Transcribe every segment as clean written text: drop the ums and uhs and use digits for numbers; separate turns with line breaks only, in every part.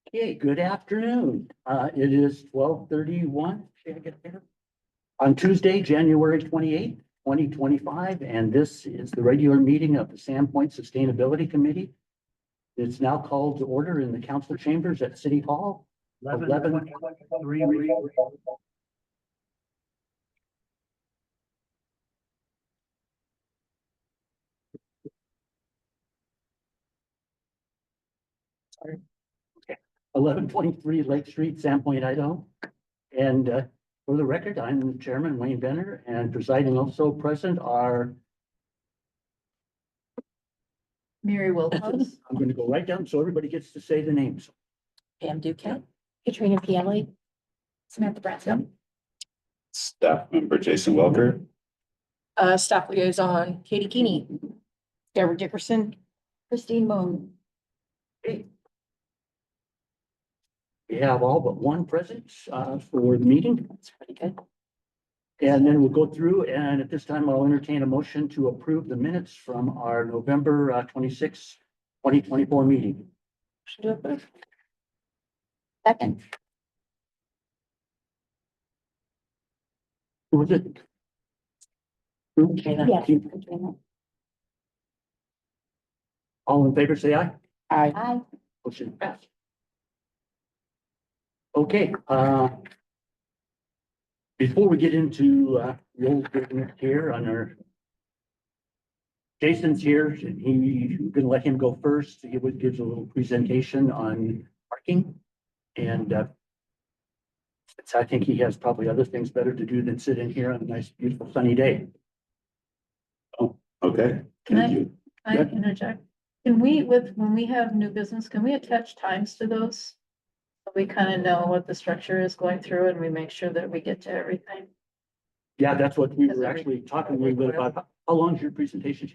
Okay, good afternoon. It is 12:31. Should I get there? On Tuesday, January 28th, 2025, and this is the regular meeting of the Sandpoint Sustainability Committee. It's now called to order in the council chambers at City Hall. 11:23. Sorry. Okay, 1123 Lake Street, Sandpoint, Idaho. And for the record, I'm Chairman Wayne Benner, and presiding also present are,
Mary Wilcox,
I'm going to go right down so everybody gets to say the names.
Pam Duquette, Katrina Pianley, Samantha Branson.
Staff member Jason Welker.
Staff liaison Katie Keeney, Deborah Dickerson, Christine Moon.
We have all but one present for the meeting,
That's pretty good.
and then we'll go through, and at this time, I'll entertain a motion to approve the minutes from our November 26th, 2024 meeting.
Should do it. Second.
Who was it?
Katrina.
All in favor, say aye.
Aye.
Motion passed. Okay, before we get into the old business here on our, Jason's here, and he's gonna let him go first. He would gives a little presentation on parking, and I think he has probably other things better to do than sit in here on a nice, beautiful, sunny day.
Okay.
Can
Thank
I-
you.
I interject. Can we, when we have new business, can we attach times to those? So we kind of know what the structure is going through and we make sure that we get to everything.
Yeah, that's what we were actually talking a little bit about. How long is your presentation?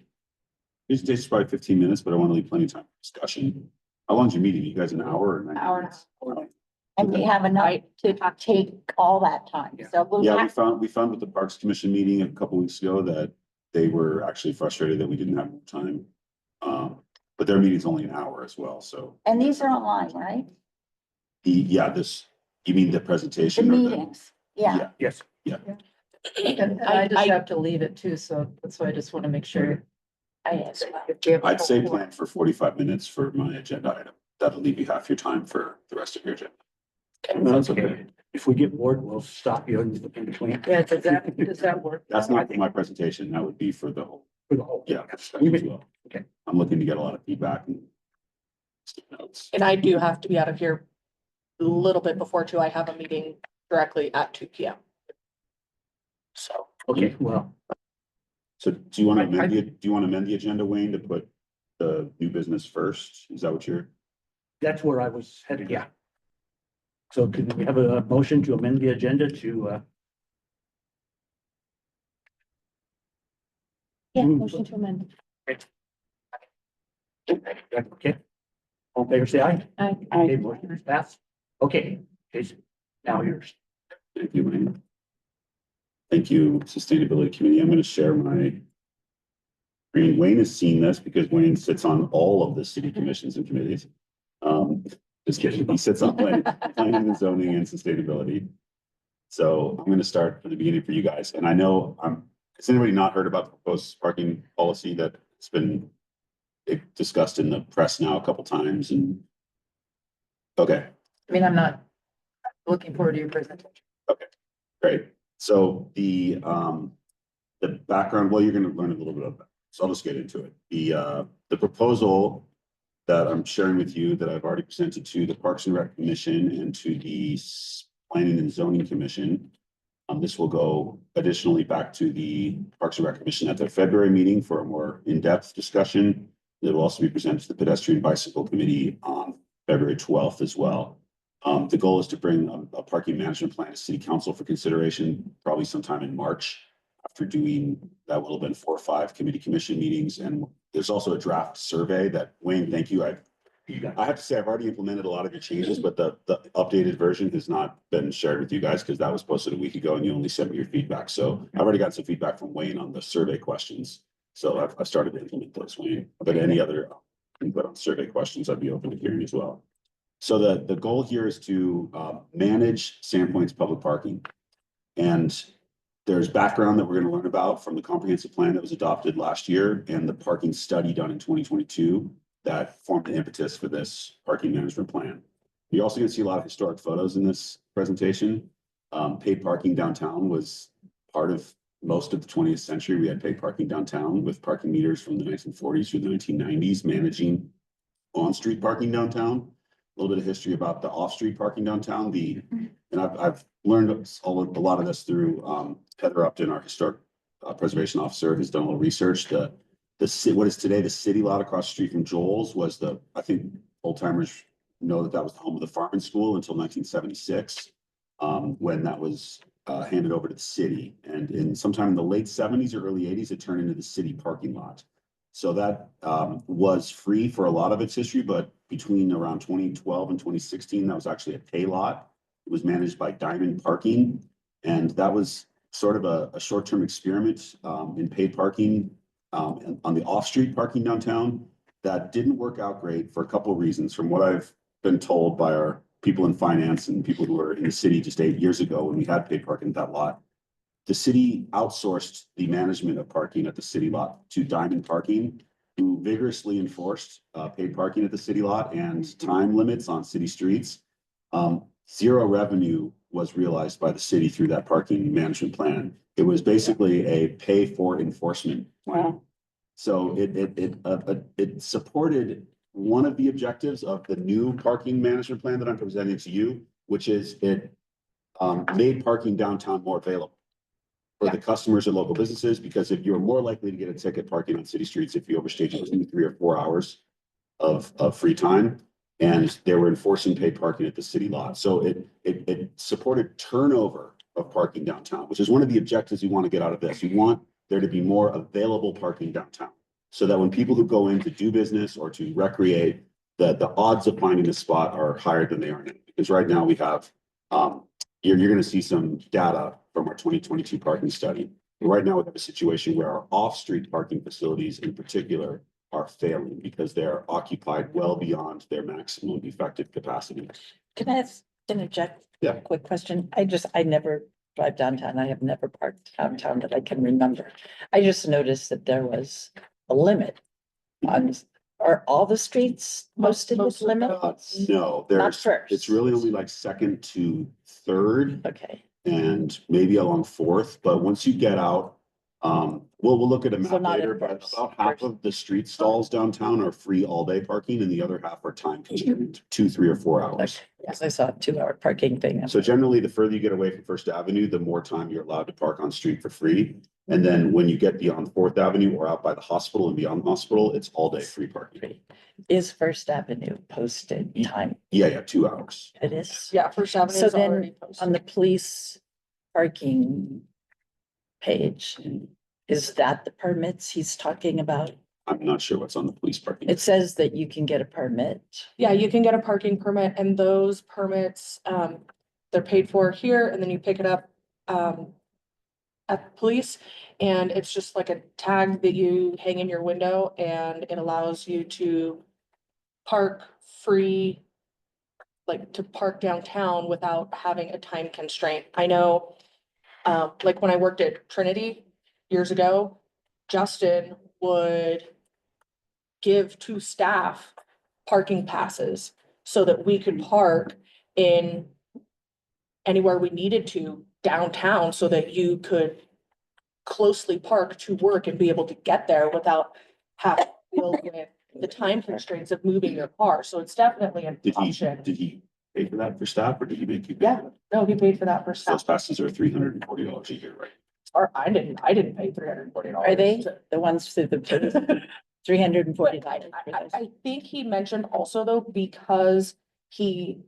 This takes probably 15 minutes, but I want to leave plenty of time for discussion. How long's your meeting? You guys an hour or 90
Hour and a
minutes?
And we have enough to take all that time, so we'll
Yeah,
not,
we found with the Parks Commission meeting a couple weeks ago that they were actually frustrated that we didn't have more time. But their meeting's only an hour as well, so.
and these are online, right?
You mean the
The
presentation? or
meetings, yeah.
Yes.
And I just have to leave it too, so that's why I just want to make sure.
I-
I'd say plan for 45 minutes for my agenda item. That'll leave you half your time for the rest of your agenda. That's okay.
If we get bored, we'll stop you in between.
Yeah, does that work?
That's not for my presentation. That would be for the whole,
For the whole.
yeah, discussion as well.
Okay.
I'm looking to get a lot of feedback and notes.
And I do have to be out of here a little bit before 2. I have a meeting directly at 2 p.m. So,
Okay, well,
So do you want to amend the agenda, Wayne, to put the new business first? Is that what you're?
that's where I was headed, yeah. So could we have a motion to amend the agenda to,
Yeah, motion to amend.
okay? All in favor, say aye.
Aye.
Okay, motion is passed. Okay, Jason, now yours.
Thank you, Wayne. Thank you, Sustainability Committee. I'm going to share my screen. Wayne has seen this because Wayne sits on all of the city commissions and committees. Just kidding. He sits on planning and zoning and sustainability. So I'm going to start from the beginning for you guys. And I know, has anybody not heard about the proposed parking policy that's been discussed in the press now a couple times? And okay.
I mean, I'm not looking forward to your presentation.
Great. So the background, well, you're going to learn a little bit of that. So I'll just get into it. The proposal that I'm sharing with you that I've already presented to the Parks and Rec Commission and to the Planning and Zoning Commission. This will go additionally back to the Parks and Rec Commission at their February meeting for a more in-depth discussion. It will also be presented to the Pedestrian Bicycle Committee on February 12th as well. The goal is to bring a parking management plan to City Council for consideration, probably sometime in March. After doing that, will have been 4 or 5 committee commission meetings, and there's also a draft survey that Wayne, thank you. I have to say I've already implemented a lot of your changes, but the updated version has not been shared with you guys because that was posted a week ago and you only sent me your feedback. So I've already got some feedback from Wayne on the survey questions. So I've started to implement those, Wayne. But any other input on survey questions, I'd be open to hearing as well. So the goal here is to manage Sandpoint's public parking. And there's background that we're going to learn about from the comprehensive plan that was adopted last year and the parking study done in 2022 that formed the impetus for this parking management plan. You're also going to see a lot of historic photos in this presentation. Paid parking downtown was part of most of the 20th century. We had paid parking downtown with parking meters from the 1940s through the 1990s, managing on-street parking downtown. A little bit of history about the off-street parking downtown. And I've learned a lot of this through Heather Upton, our historic preservation officer, who's done a little research. What is today the city lot across the street from Joel's was I think old timers know that was the home of the farming school until 1976, when that was handed over to the city. And sometime in the late 70s or early 80s, it turned into the city parking lot. So that was free for a lot of its history, but between around 2012 and 2016, that was actually a pay lot. It was managed by Diamond Parking, and that was sort of a short-term experiment in paid parking on the off-street parking downtown. That didn't work out great for a couple of reasons. From what I've been told by our people in finance and people who were in the city just 8 years ago when we had paid parking at that lot, the city outsourced the management of parking at the city lot to Diamond Parking, who vigorously enforced paid parking at the city lot and time limits on city streets. Zero revenue was realized by the city through that parking management plan. It was basically a pay for enforcement.
Wow.
So it supported one of the objectives of the new parking management plan that I'm presenting to you, which is it made parking downtown more available for the customers and local businesses, because if you're more likely to get a ticket parking on city streets if you overstayed your 2, 3, or 4 hours of free time, and they were enforcing paid parking at the city lot. So it supported turnover of parking downtown, which is one of the objectives you want to get out of this. You want there to be more available parking downtown, so that when people who go in to do business or to recreate, that the odds of finding a spot are higher than they are now. Because right now we have, you're going to see some data from our 2022 parking study. Right now we have a situation where our off-street parking facilities in particular are failing because they're occupied well beyond their maximum effective capacity.
Can I interject?
Yeah.
A quick question. I never drive downtown. I have never parked downtown that I can remember. I just noticed that there was a limit on, are all the streets posted with
Most of them.
limits?
No,
Not first.
it's really only like second to third
Okay,
and maybe along fourth, but once you get out, we'll look at a
So
map
not
later,
at
but
first.
about half of the street stalls downtown are free all day parking and the other half are time constrained, 2, 3, or 4 hours.
okay. Yes, I saw a 2-hour parking thing.
So generally, the further you get away from First Avenue, the more time you're allowed to park on street for free. And then when you get beyond Fourth Avenue or out by the hospital and beyond the hospital, it's all day free parking.
Is First Avenue posted time?
Yeah, 2 hours.
It is?
Yeah, First Avenue
So
is
then
already posted.
on the police parking page, is that the permits he's talking about?
I'm not sure what's on the police parking.
It says that you can get a permit.
Yeah, you can get a parking permit, and those permits, they're paid for here, and then you pick it up at the police, and it's just like a tag that you hang in your window, and it allows you to park free, like to park downtown without having a time constraint. I know, like when I worked at Trinity years ago, Justin would give to staff parking passes so that we could park in anywhere we needed to downtown, so that you could closely park to work and be able to get there without having to deal with the time constraints of moving your car. So it's definitely an option.
Did he pay for that for staff or did he make you? pay
Yeah.
for that?
No, he paid for that for
Those
staff.
passes are $340 a year, right?
Or I didn't pay $340.
Are they the ones through the $340?
I think he mentioned also though, because he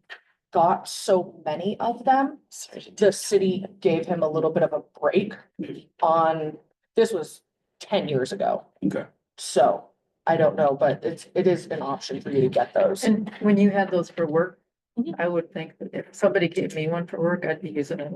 got so many of them, the city gave him a little bit of a break
Maybe.
on, this was 10 years ago.
Okay.
So I don't know, but it is an option for you to get those.
And when you had those for work,
Mhm.
I would think that if somebody gave me one for work, I'd be using it.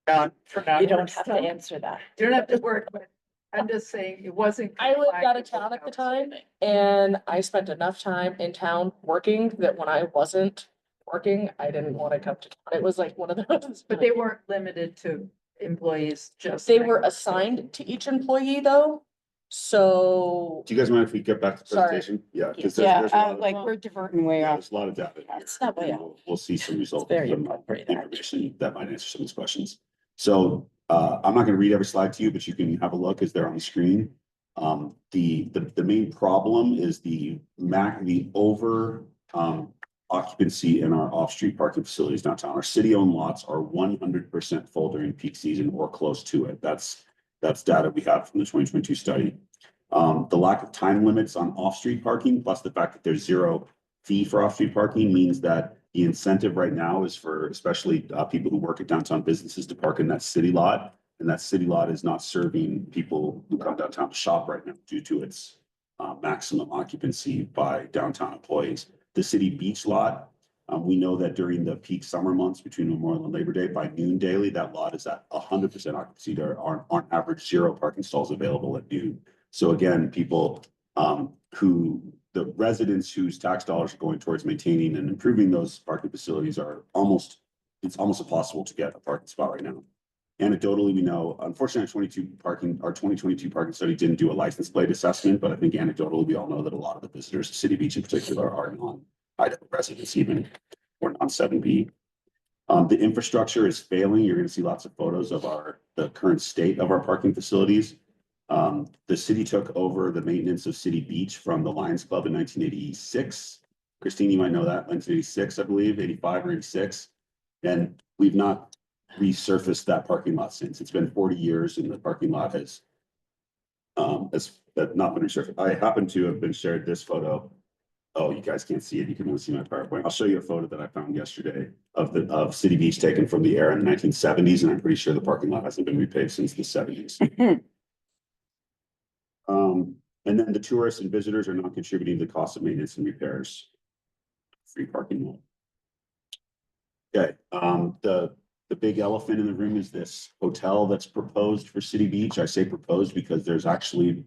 Not for now.
You don't have to answer that.
You don't have to work, but I'm just saying, it wasn't.
I lived out of
confined to
town at the
house.
time and I spent enough time in town working that when I wasn't working, I didn't want to come to town. It was like one of those.
But they weren't limited to employees, just.
They were assigned to each employee though. So,
Do you guys mind if we get back to the
Sorry.
presentation? Yeah, because
Yeah,
there's a lot of,
like we're diverting way
yeah,
off.
there's a lot of data. here,
It's not way
and
off.
We'll see some results,
very
some
appropriate,
information that might answer some of these questions. So, I'm not gonna read every slide to you, but you can have a look as they're on the screen. The main problem is the over, occupancy in our off-street parking facilities downtown. Our city-owned lots are 100% full during peak season or close to it. That's data we have from the 2022 study. The lack of time limits on off-street parking, plus the fact that there's zero fee for off-street parking, means that the incentive right now is for especially people who work at downtown businesses to park in that city lot. And that city lot is not serving people who come downtown to shop right now due to its maximum occupancy by downtown employees. The city beach lot, we know that during the peak summer months between Memorial and Labor Day, by noon daily, that lot is at 100% occupancy. There are on average 0 parking stalls available at noon. So again, people the residents whose tax dollars are going towards maintaining and improving those parking facilities it's almost impossible to get a parking spot right now. Anecdotally, we know, unfortunately, our 2022 parking study didn't do a license plate assessment, but I think anecdotally, we all know that a lot of the visitors to City Beach in particular are non-Idaho residents, even or non-7B. The infrastructure is failing. You're going to see lots of photos of the current state of our parking facilities. The city took over the maintenance of City Beach from the Lions Club in 1986. Christine, you might know that, 1986, I believe, 85 or 86. And we've not resurfaced that parking lot since. It's been 40 years and the parking lot has not been resurfaced. I happen to have been shared this photo. Oh, you guys can't see it. You can only see my PowerPoint. I'll show you a photo that I found yesterday of City Beach taken from the air in the 1970s, and I'm pretty sure the parking lot hasn't been repaved since the 70s. And then the tourists and visitors are not contributing to the cost of maintenance and repairs. Free parking lot. Okay, the big elephant in the room is this hotel that's proposed for City Beach. I say proposed because there's actually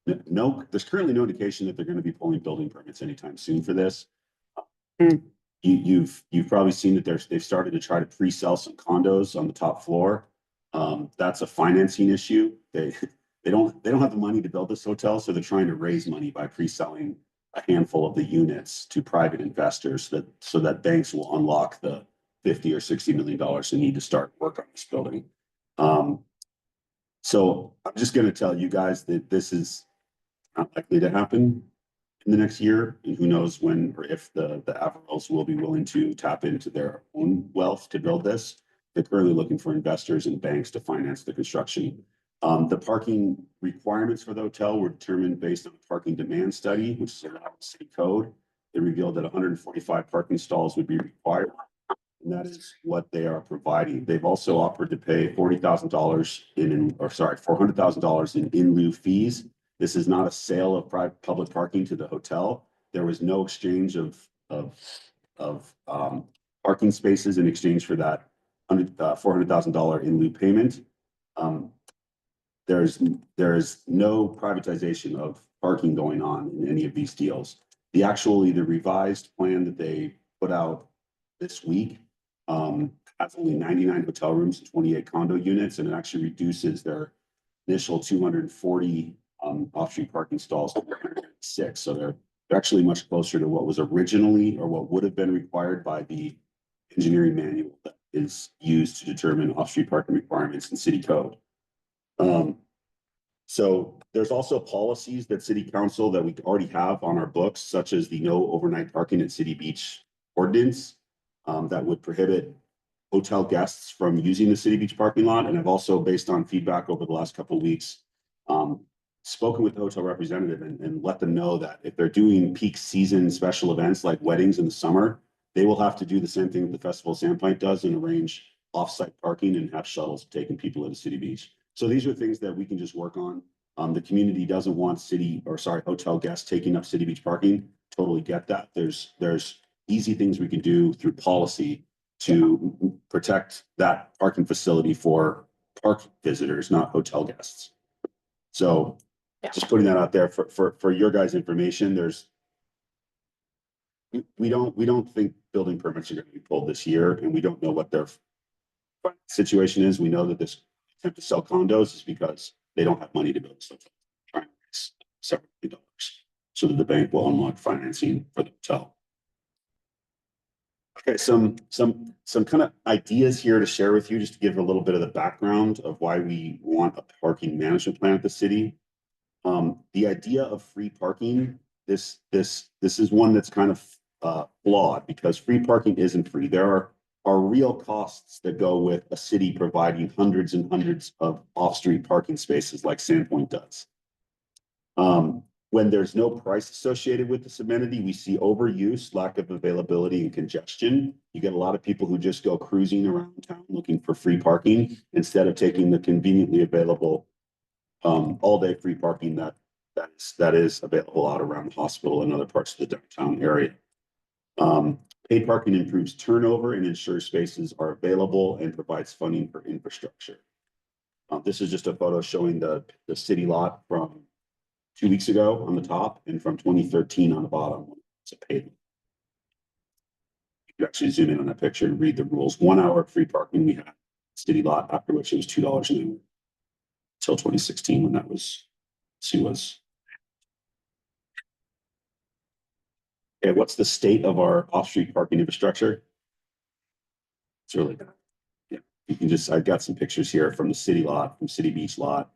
there's currently no indication that they're going to be pulling building permits anytime soon for this. You've probably seen that they've started to try to pre-sell some condos on the top floor. That's a financing issue. They don't have the money to build this hotel, so they're trying to raise money by pre-selling a handful of the units to private investors so that banks will unlock the $50 or $60 million they need to start work on this building. So I'm just going to tell you guys that this is not likely to happen in the next year, and who knows when or if the Averells will be willing to tap into their own wealth to build this. They're currently looking for investors and banks to finance the construction. The parking requirements for the hotel were determined based on a parking demand study, which is allowed in city code. It revealed that 145 parking stalls would be required, and that is what they are providing. They've also offered to pay $400,000 in lieu fees. This is not a sale of public parking to the hotel. There was no exchange of parking spaces in exchange for that $400,000 in lieu payment. There is no privatization of parking going on in any of these deals. The revised plan that they put out this week has only 99 hotel rooms and 28 condo units, and it actually reduces their initial 240 off-street parking stalls to 106. So they're actually much closer to what was originally or what would have been required by the engineering manual that is used to determine off-street parking requirements in city code. So there's also policies that city council that we already have on our books, such as the no overnight parking at City Beach ordinance that would prohibit hotel guests from using the City Beach parking lot. And I've also, based on feedback over the last couple of weeks, spoken with the hotel representative and let them know that if they're doing peak season special events like weddings in the summer, they will have to do the same thing that the Festival of Sandpoint does and arrange off-site parking and have shuttles taking people into City Beach. So these are things that we can just work on. The community doesn't want hotel guests taking up City Beach parking. Totally get that. There's easy things we can do through policy to protect that parking facility for park visitors, not hotel guests. So
Yeah.
just putting that out there for your guys' information, we don't think building permits are gonna be pulled this year, and we don't know what their situation is. We know that this attempt to sell condos is because they don't have money to build stuff. Trying to raise several million dollars so that the bank will unlock financing for the hotel. Okay, some kind of ideas here to share with you, just to give a little bit of the background of why we want a parking management plan at the city. The idea of free parking, this is one that's kind of flawed, because free parking isn't free. There are real costs that go with a city providing hundreds and hundreds of off-street parking spaces like Sandpoint does. When there's no price associated with this amenity, we see overuse, lack of availability, and congestion. You get a lot of people who just go cruising around town looking for free parking instead of taking the conveniently available all-day free parking that is available out around the hospital and other parts of the downtown area. Paid parking improves turnover and ensures spaces are available and provides funding for infrastructure. This is just a photo showing the city lot from 2 weeks ago on the top, and from 2013 on the bottom. It's a paid. You can actually zoom in on that picture and read the rules. 1 hour free parking we had city lot, after which it was $2 an hour until 2016 when that was. Okay, what's the state of our off-street parking infrastructure? It's really bad. Yeah, you can just, I've got some pictures here from the city lot, from City Beach lot.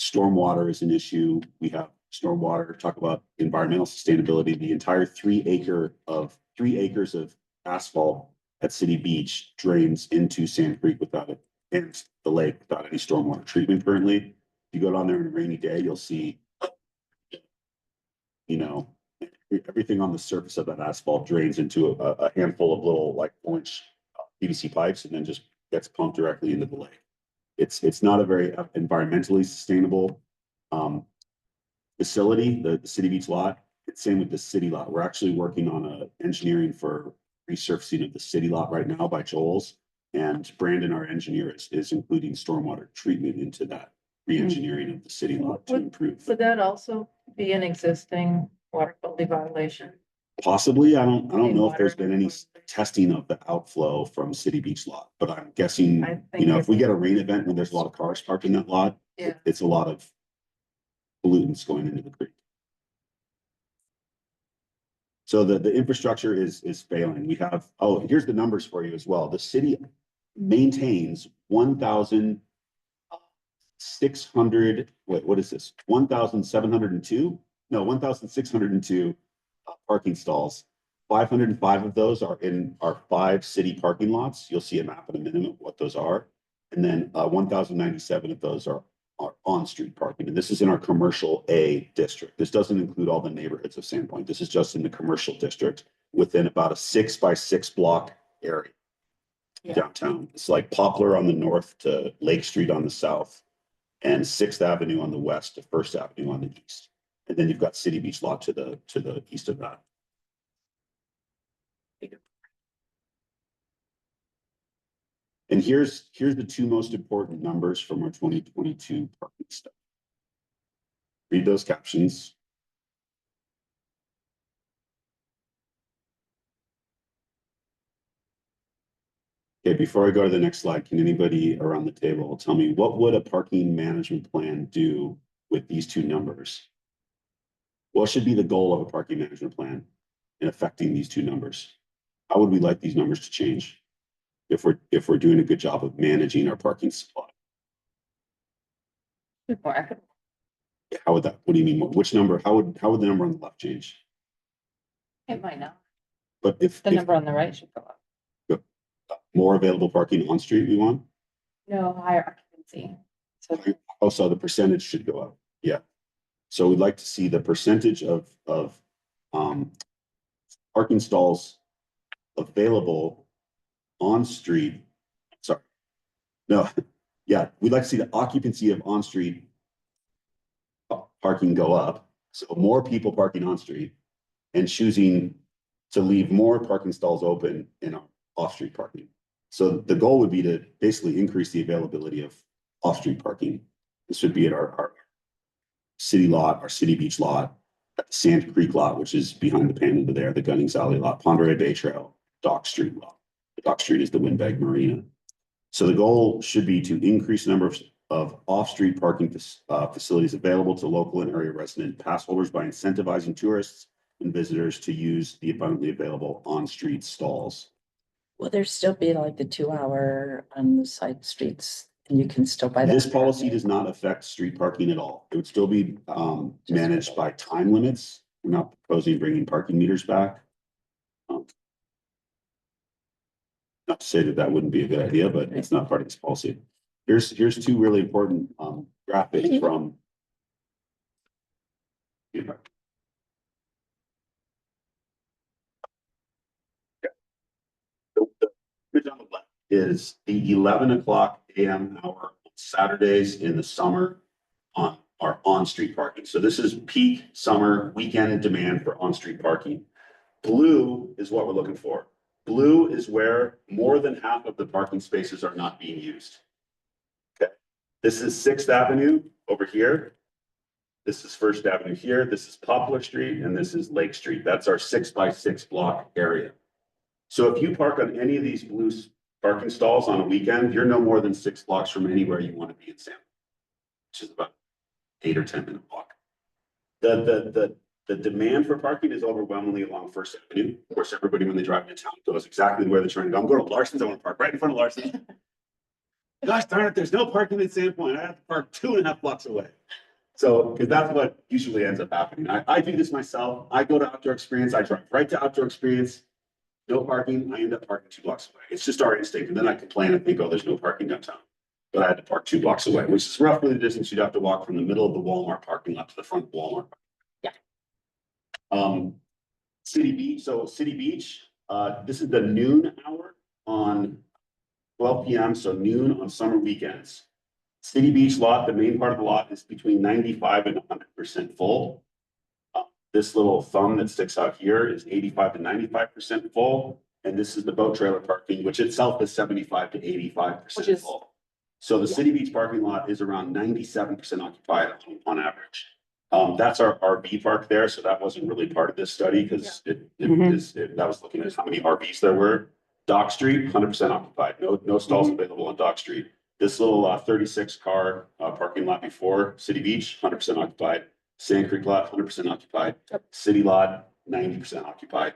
Stormwater is an issue. We have stormwater, talk about environmental sustainability. The entire 3 acres of asphalt at City Beach drains into Sand Creek without it, and the lake without any stormwater treatment currently. If you go down there on a rainy day, you'll see, everything on the surface of that asphalt drains into a handful of little like 4-inch PVC pipes and then just gets pumped directly into the lake. It's not a very environmentally sustainable facility, the City Beach lot. It's same with the city lot. We're actually working on engineering for resurfacing of the city lot right now by Joel's. And Brandon, our engineer, is including stormwater treatment into that re-engineering of the city lot to improve.
Would that also be an existing water quality violation?
Possibly. I don't know if there's
Water.
been any testing of the outflow from City Beach lot, but I'm guessing,
I think
if we get a rain event when there's a lot of cars parked in that lot,
Yeah.
it's a lot of pollutants going into the creek. So the infrastructure is failing. We have, here's the numbers for you as well. The city maintains 1,600, what is this? 1,702? No, 1,602 parking stalls. 505 of those are in our 5 city parking lots. You'll see a map in a minute of what those are. And then 1,097 of those are on-street parking. And this is in our commercial A district. This doesn't include all the neighborhoods of Sandpoint. This is just in the commercial district within about a 6x6 block area downtown. It's like Poplar on the north to Lake Street on the south and 6th Avenue on the west to 1st Avenue on the east. And then you've got City Beach lot to the east of that. And here's the 2 most important numbers from our 2022 parking study. Read those captions. Okay, before I go to the next slide, can anybody around the table tell me what would a parking management plan do with these 2 numbers? What should be the goal of a parking management plan in affecting these 2 numbers? How would we like these numbers to change if we're doing a good job of managing our parking supply? How would that, what do you mean? Which number? How would the number on the left change?
It might not.
But if
The number on the right should go up.
more available parking on street we want,
No, higher occupancy. So
also the percentage should go up. Yeah. So we'd like to see the percentage of parking stalls available on street. Sorry. No, yeah, we'd like to see the occupancy of on street parking go up. So more people parking on street and choosing to leave more parking stalls open in off street parking. So the goal would be to basically increase the availability of off street parking This would be at our city lot, our city beach lot, at the Sand Creek lot, which is behind the Panhandle there, the Gunnings Alley lot, Ponderay Bay Trail, Dock Street lot. The Dock Street is the Windbag Marina. So the goal should be to increase the number of off-street parking facilities available to local and area resident pass holders by incentivizing tourists and visitors to use the abundantly available on-street stalls.
Will there still be like the 2 hour on the side streets and you can still buy that?
This policy does not affect street parking at all. It would still be managed by time limits. We're not proposing bringing parking meters back. Not to say that that wouldn't be a good idea, but it's not part of this policy. Here's two really important graphics from. The image on the left is the 11 o'clock a.m. hour on Saturdays in the summer on our on-street parking. So this is peak summer weekend demand for on-street parking. Blue is what we're looking for. Blue is where more than half of the parking spaces are not being used. Okay, this is 6th Avenue over here. This is 1st Avenue here. This is Poplar Street, and this is Lake Street. That's our 6x6 block area. So if you park on any of these blue parking stalls on a weekend, you're no more than 6 blocks from anywhere you want to be in Sandpoint, which is about 8 or 10 minute walk. The demand for parking is overwhelmingly along 1st Avenue. Of course, everybody when they drive into town goes exactly where they're trying to go. I'm going to Larson's. I want to park right in front of Larson's. Gosh darn it, there's no parking at Sandpoint. I have to park 2.5 blocks away. So, because that's what usually ends up happening. I do this myself. I go to Outdoor Experience. I drive right to Outdoor Experience. No parking. I end up parking 2 blocks away. It's just our instinct. And then I complain and think, oh, there's no parking downtown. But I had to park 2 blocks away, which is roughly the distance you'd have to walk from the middle of the Walmart parking lot to the front of Walmart. City Beach. So City Beach, this is the noon hour on 12 p.m. So noon on summer weekends. City Beach lot, the main part of the lot is between 95 and 100% full. This little thumb that sticks out here is 85 to 95% full. And this is the boat trailer parking, which itself is 75 to 85% full. So the City Beach parking lot is around 97% occupied on average. That's our RV park there. So that wasn't really part of this study because that was looking at how many RVs there were. Dock Street, 100% occupied. No stalls available on Dock Street. This little 36 car parking lot before City Beach, 100% occupied. Sand Creek lot, 100% occupied. City lot, 90% occupied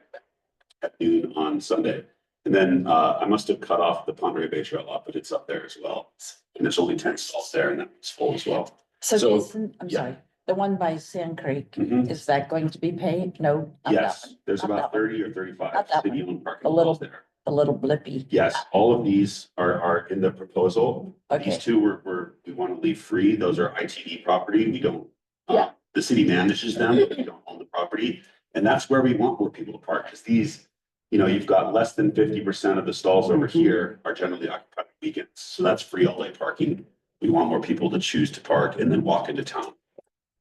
at noon on Sunday. And then I must have cut off the Ponderay Bay Trail lot, but it's up there as well. And there's only 10 stalls there and that's full as well.
So
So,
Jason, I'm
yeah.
sorry, the one by Sand Creek,
Mhm.
is that going to be paid? No. not that
Yes,
one.
there's
Not
about
that one.
30 or 35
Not that
city
one.
owned
A
parking
little-
lots there.
A little blippy.
Yes, all of these are in the proposal.
Okay.
These two we want to leave free. Those are ITD property. We don't.
Yeah.
The city manages them, but we don't own the property. And that's where we want more people to park because these, you've got less than 50% of the stalls over here are generally occupied on weekends. So that's free all day parking. We want more people to choose to park and then walk into town.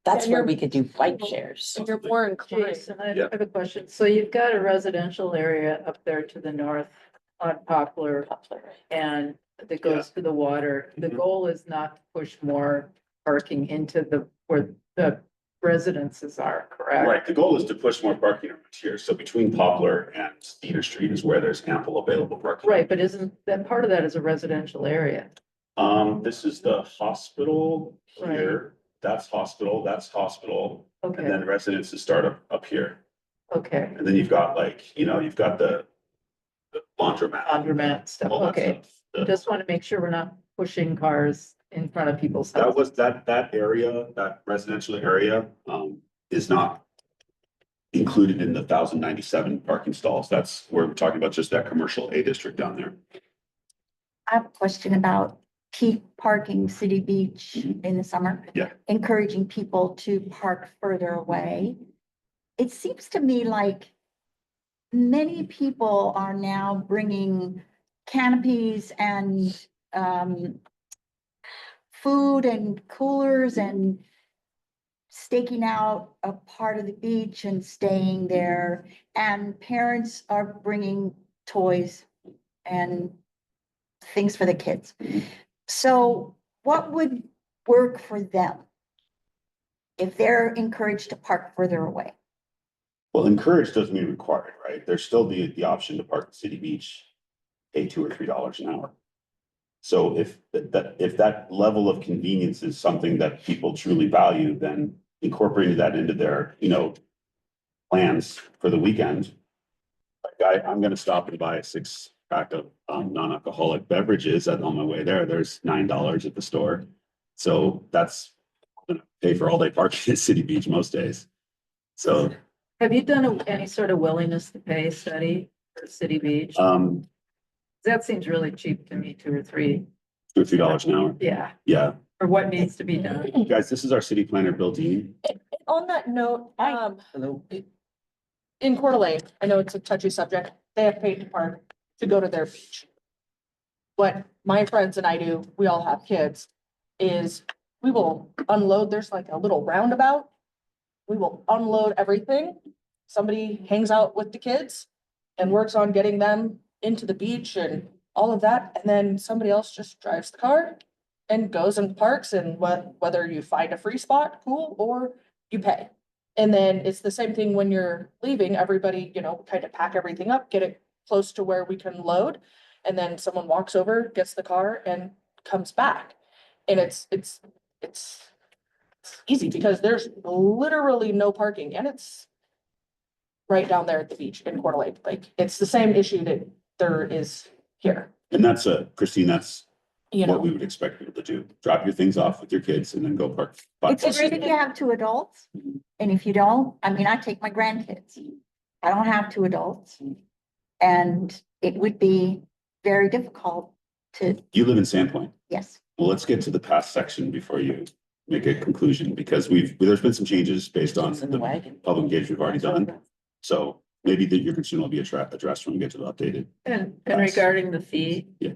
That's
And
where
you're-
we could do bike shares.
So you're more inclined.
Jason, I
Yeah.
have a question. So you've got a residential area up there to the north on Poplar and that goes to the water. The
Mhm.
goal is not to push more parking into where the residences are, correct?
Right, the goal is to push more parking around here. So between Poplar and Cedar Street is where there's ample available parking.
Right, but isn't that part of that is a residential area?
This is the hospital here. That's hospital, and
Okay,
then residences start up here.
okay.
And then you've got you've got the laundromat.
Laundromat stuff,
all that
okay.
stuff.
Just want to make sure we're not pushing cars in front of people's
That
houses.
was that area, that residential area, is not included in the 1,097 parking stalls. That's, we're talking about just that commercial A district down there.
I have a question about peak parking City Beach in the summer.
Yeah.
Encouraging people to park further away. It seems to me like many people are now bringing canopies and food and coolers and staking out a part of the beach and staying there. And parents are bringing toys and things for the kids. So what would work for them if they're encouraged to park further away?
Well, encouraged doesn't mean required, right? There's still the option to park at City Beach, pay $2 or $3 an hour. So if that level of convenience is something that people truly value, then incorporating that into their, plans for the weekend. Like I'm gonna stop and buy a 6-pack of non-alcoholic beverages on my way there. There's $9 at the store. So that's gonna pay for all day parking at City Beach most days. So
Have you done any sort of willingness to pay study for City Beach? That seems really cheap to me, $2 or $3.
$2 or $3 an hour.
Yeah,
Yeah.
for what needs to be done.
Guys, this is our city planner, Bill Dean.
On that note,
Hello.
in Coeur d'Alene, I know it's a touchy subject, they have paid to park to go to their beach. What my friends and I do, we all have kids, is we will unload, there's like a little roundabout. We will unload everything. Somebody hangs out with the kids and works on getting them into the beach and all of that. And then somebody else just drives the car and goes and parks, and whether you find a free spot, cool, or you pay. And then it's the same thing when you're leaving, everybody, kind of pack everything up, get it close to where we can load. And then someone walks over, gets the car and comes back. And it's easy because there's literally no parking, and it's right down there at the beach in Coeur d'Alene. Like, it's the same issue that there is here,
And that's Christine, that's
you
what we
know.
would expect people to do. Drop your things off with your kids and then go park.
It's great if you have 2 adults, and if you don't, I mean, I take my grandkids. I don't have 2 adults. And it would be very difficult to,
You live in Sandpoint.
yes.
Well, let's get to the past section before you make a conclusion, because there's been some changes based on
In the
the
wagon.
public engagement we've already done. So maybe that your concern will be addressed when we get to the updated.
And regarding the fee,
Yeah.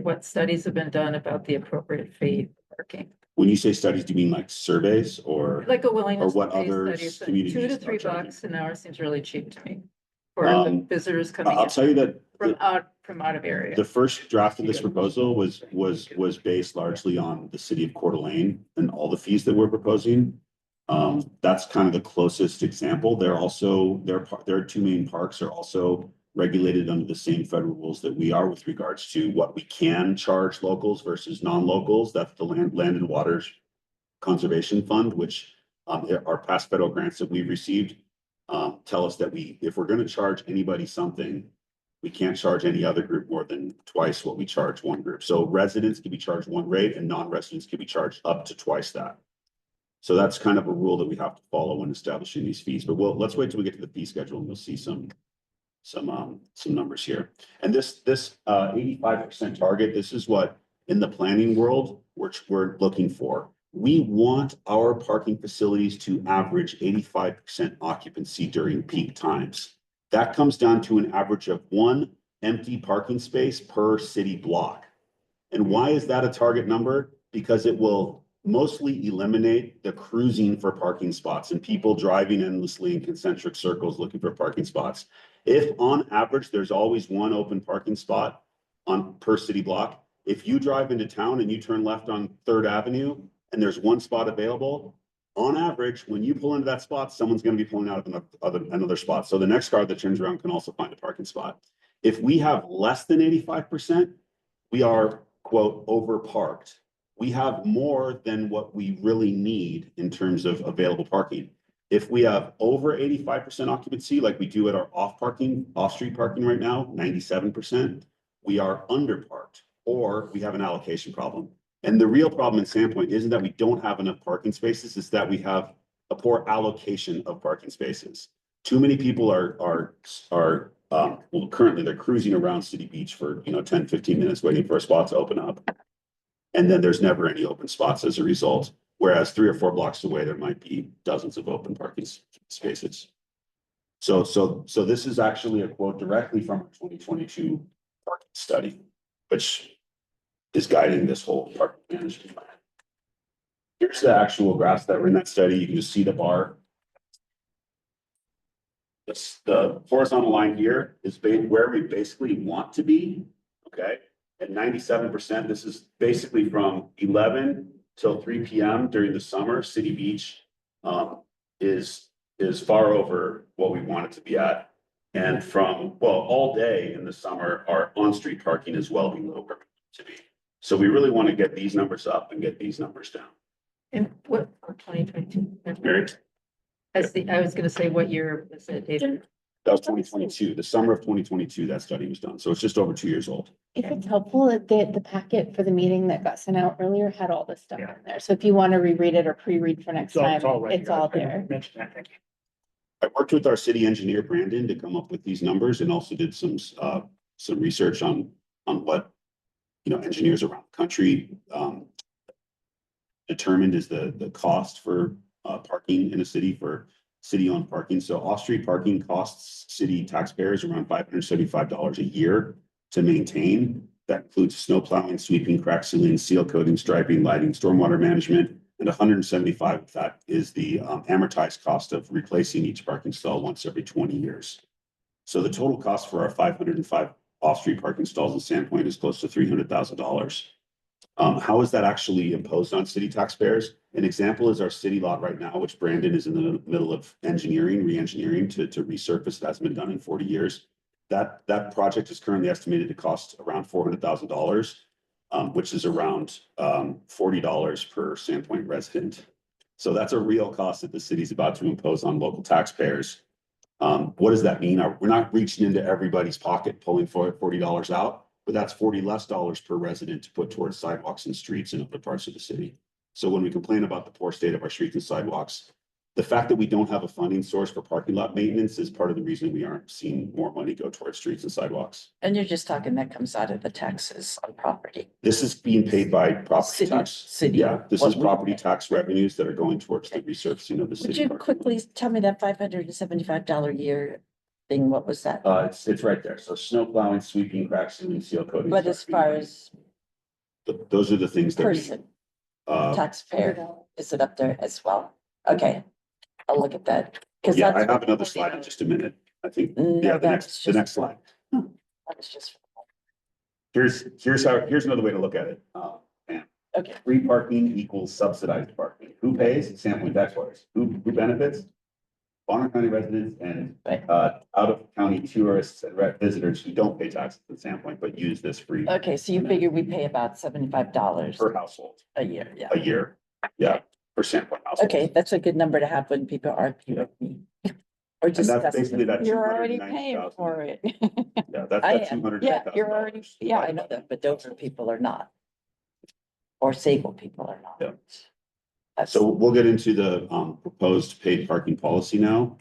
what studies have been done about the appropriate fee for parking?
When you say studies, do you mean like surveys or?
Like a willingness.
Or what
to pay
other
study, so
communities
$2 to
are
$3
charging?
an hour seems really cheap to me. For the visitors coming
I'll
in
tell you that
from out of area.
the first draft of this proposal was based largely on the city of Coeur d'Alene and all the fees that we're proposing. That's kind of the closest example. Their 2 main parks are also regulated under the same federal rules that we are with regards to what we can charge locals versus non-locals. That's the Land and Waters Conservation Fund, which our past federal grants that we've received tell us that if we're going to charge anybody something, we can't charge any other group more than twice what we charge one group. So residents can be charged one rate and non-residents can be charged up to twice that. So that's kind of a rule that we have to follow when establishing these fees. But let's wait till we get to the fee schedule and you'll see some numbers here. And this 85% target, this is what in the planning world we're looking for. We want our parking facilities to average 85% occupancy during peak times. That comes down to an average of 1 empty parking space per city block. And why is that a target number? Because it will mostly eliminate the cruising for parking spots and people driving endlessly in concentric circles looking for parking spots. If on average, there's always 1 open parking spot per city block, if you drive into town and you turn left on 3rd Avenue and there's 1 spot available, on average, when you pull into that spot, someone's going to be pulling out of another spot. So the next car that turns around can also find a parking spot. If we have less than 85%, we are, quote, overparked. We have more than what we really need in terms of available parking. If we have over 85% occupancy, like we do at our off-street parking right now, 97%, we are underparked, or we have an allocation problem. And the real problem in Sandpoint isn't that we don't have enough parking spaces, it's that we have a poor allocation of parking spaces. Too many people are currently they're cruising around City Beach for 10, 15 minutes waiting for a spot to open up. And then there's never any open spots as a result. Whereas 3 or 4 blocks away, there might be dozens of open parking spaces. So this is actually a quote directly from our 2022 parking study, which is guiding this whole parking management plan. Here's the actual graphs that were in that study. You can just see the bar. The horizontal line here is where we basically want to be, okay? At 97%, this is basically from 11 till 3 p.m. during the summer, City Beach is far over what we want it to be at. And all day in the summer, our on-street parking is well below where we want it to be. So we really want to get these numbers up and get these numbers down.
And what, for 2022?
Mary?
I was gonna say, what year was it, David?
That was 2022, the summer of 2022, that study was done. So it's just over 2 years old.
If it's helpful, the packet for the meeting that got sent out earlier had all this stuff in
Yeah.
there. So if you want to reread it or pre-read for next time,
right
it's
here.
all
I
there.
mentioned that, thank you.
I worked with our city engineer, Brandon, to come up with these numbers and also did some research on what, engineers around the country, determined is the cost for, parking in a city for city-owned parking. So off-street parking costs city taxpayers around $575 a year to maintain. That includes snow plowing, sweeping, crack sealing, seal coating, striping, lighting, stormwater management. And $175 of that is the amortized cost of replacing each parking stall once every 20 years. So the total cost for our 505 off-street parking stalls in Sandpoint is close to $300,000. How is that actually imposed on city taxpayers? An example is our city lot right now, which Brandon is in the middle of re-engineering to resurface. It hasn't been done in 40 years. That project is currently estimated to cost around $400,000, which is around $40 per Sandpoint resident. So that's a real cost that the city's about to impose on local taxpayers. What does that mean? We're not reaching into everybody's pocket, pulling for $40 out, but that's $40 less per resident to put towards sidewalks and streets in other parts of the city. So when we complain about the poor state of our streets and sidewalks, the fact that we don't have a funding source for parking lot maintenance is part of the reason we aren't seeing more money go towards streets and sidewalks.
And you're just talking that comes out of the taxes on property.
This is being paid by property
City-
tax.
city.
Yeah, this
What
is
we
property
pay.
tax revenues that are going towards the resurfacing of the city.
Would you
parking lot.
quickly tell me that $575 a year thing, what was that?
It's right there. So snow plowing, sweeping, crack sealing, seal coating.
But as far as
Those are the things that we,
person,
uh,
taxpayer, is it up there as well? Okay, I'll look at that. 'Cause
yeah, I
that's-
have another slide in just a minute. I think,
No,
yeah, the
that's
next
just-
slide.
That was just,
Here's another way to look at it.
okay,
Free parking equals subsidized parking. Who pays? Sandpoint taxpayers. Who benefits? Bonner County residents and
Right.
out of county tourists and visitors who don't pay taxes at Sandpoint, but use this free
okay, so you figure we pay about $75
per household
a year, yeah.
a year. Yeah, per Sandpoint household.
Okay, that's a good number to have when people argue with me. Or
And that's
discuss
basically
it.
that
You're already paying
290,000.
for it.
Yeah, that's
I
that
am.
$200,000.
Yeah, you're already-
Yeah, I know that, but Dover people are not. Or Sable people are not.
Yeah.
That's,
So we'll get into the proposed paid parking policy now.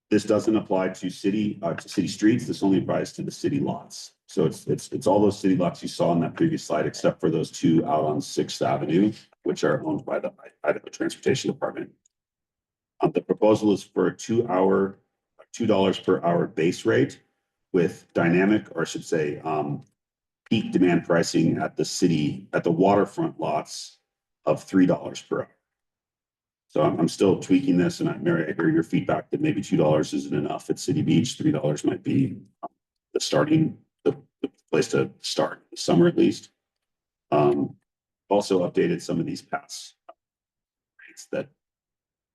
This doesn't apply to city streets. This only applies to the city lots. So it's all those city lots you saw in that previous slide, except for those two out on Sixth Avenue, which are owned by the Idaho Transportation Department. The proposal is for a $2 per hour base rate with dynamic, or I should say, peak demand pricing at the waterfront lots of $3 per hour. So I'm still tweaking this, and Mary, I hear your feedback that maybe $2 isn't enough at City Beach. $3 might be the place to start, summer at least. Also updated some of these paths rates that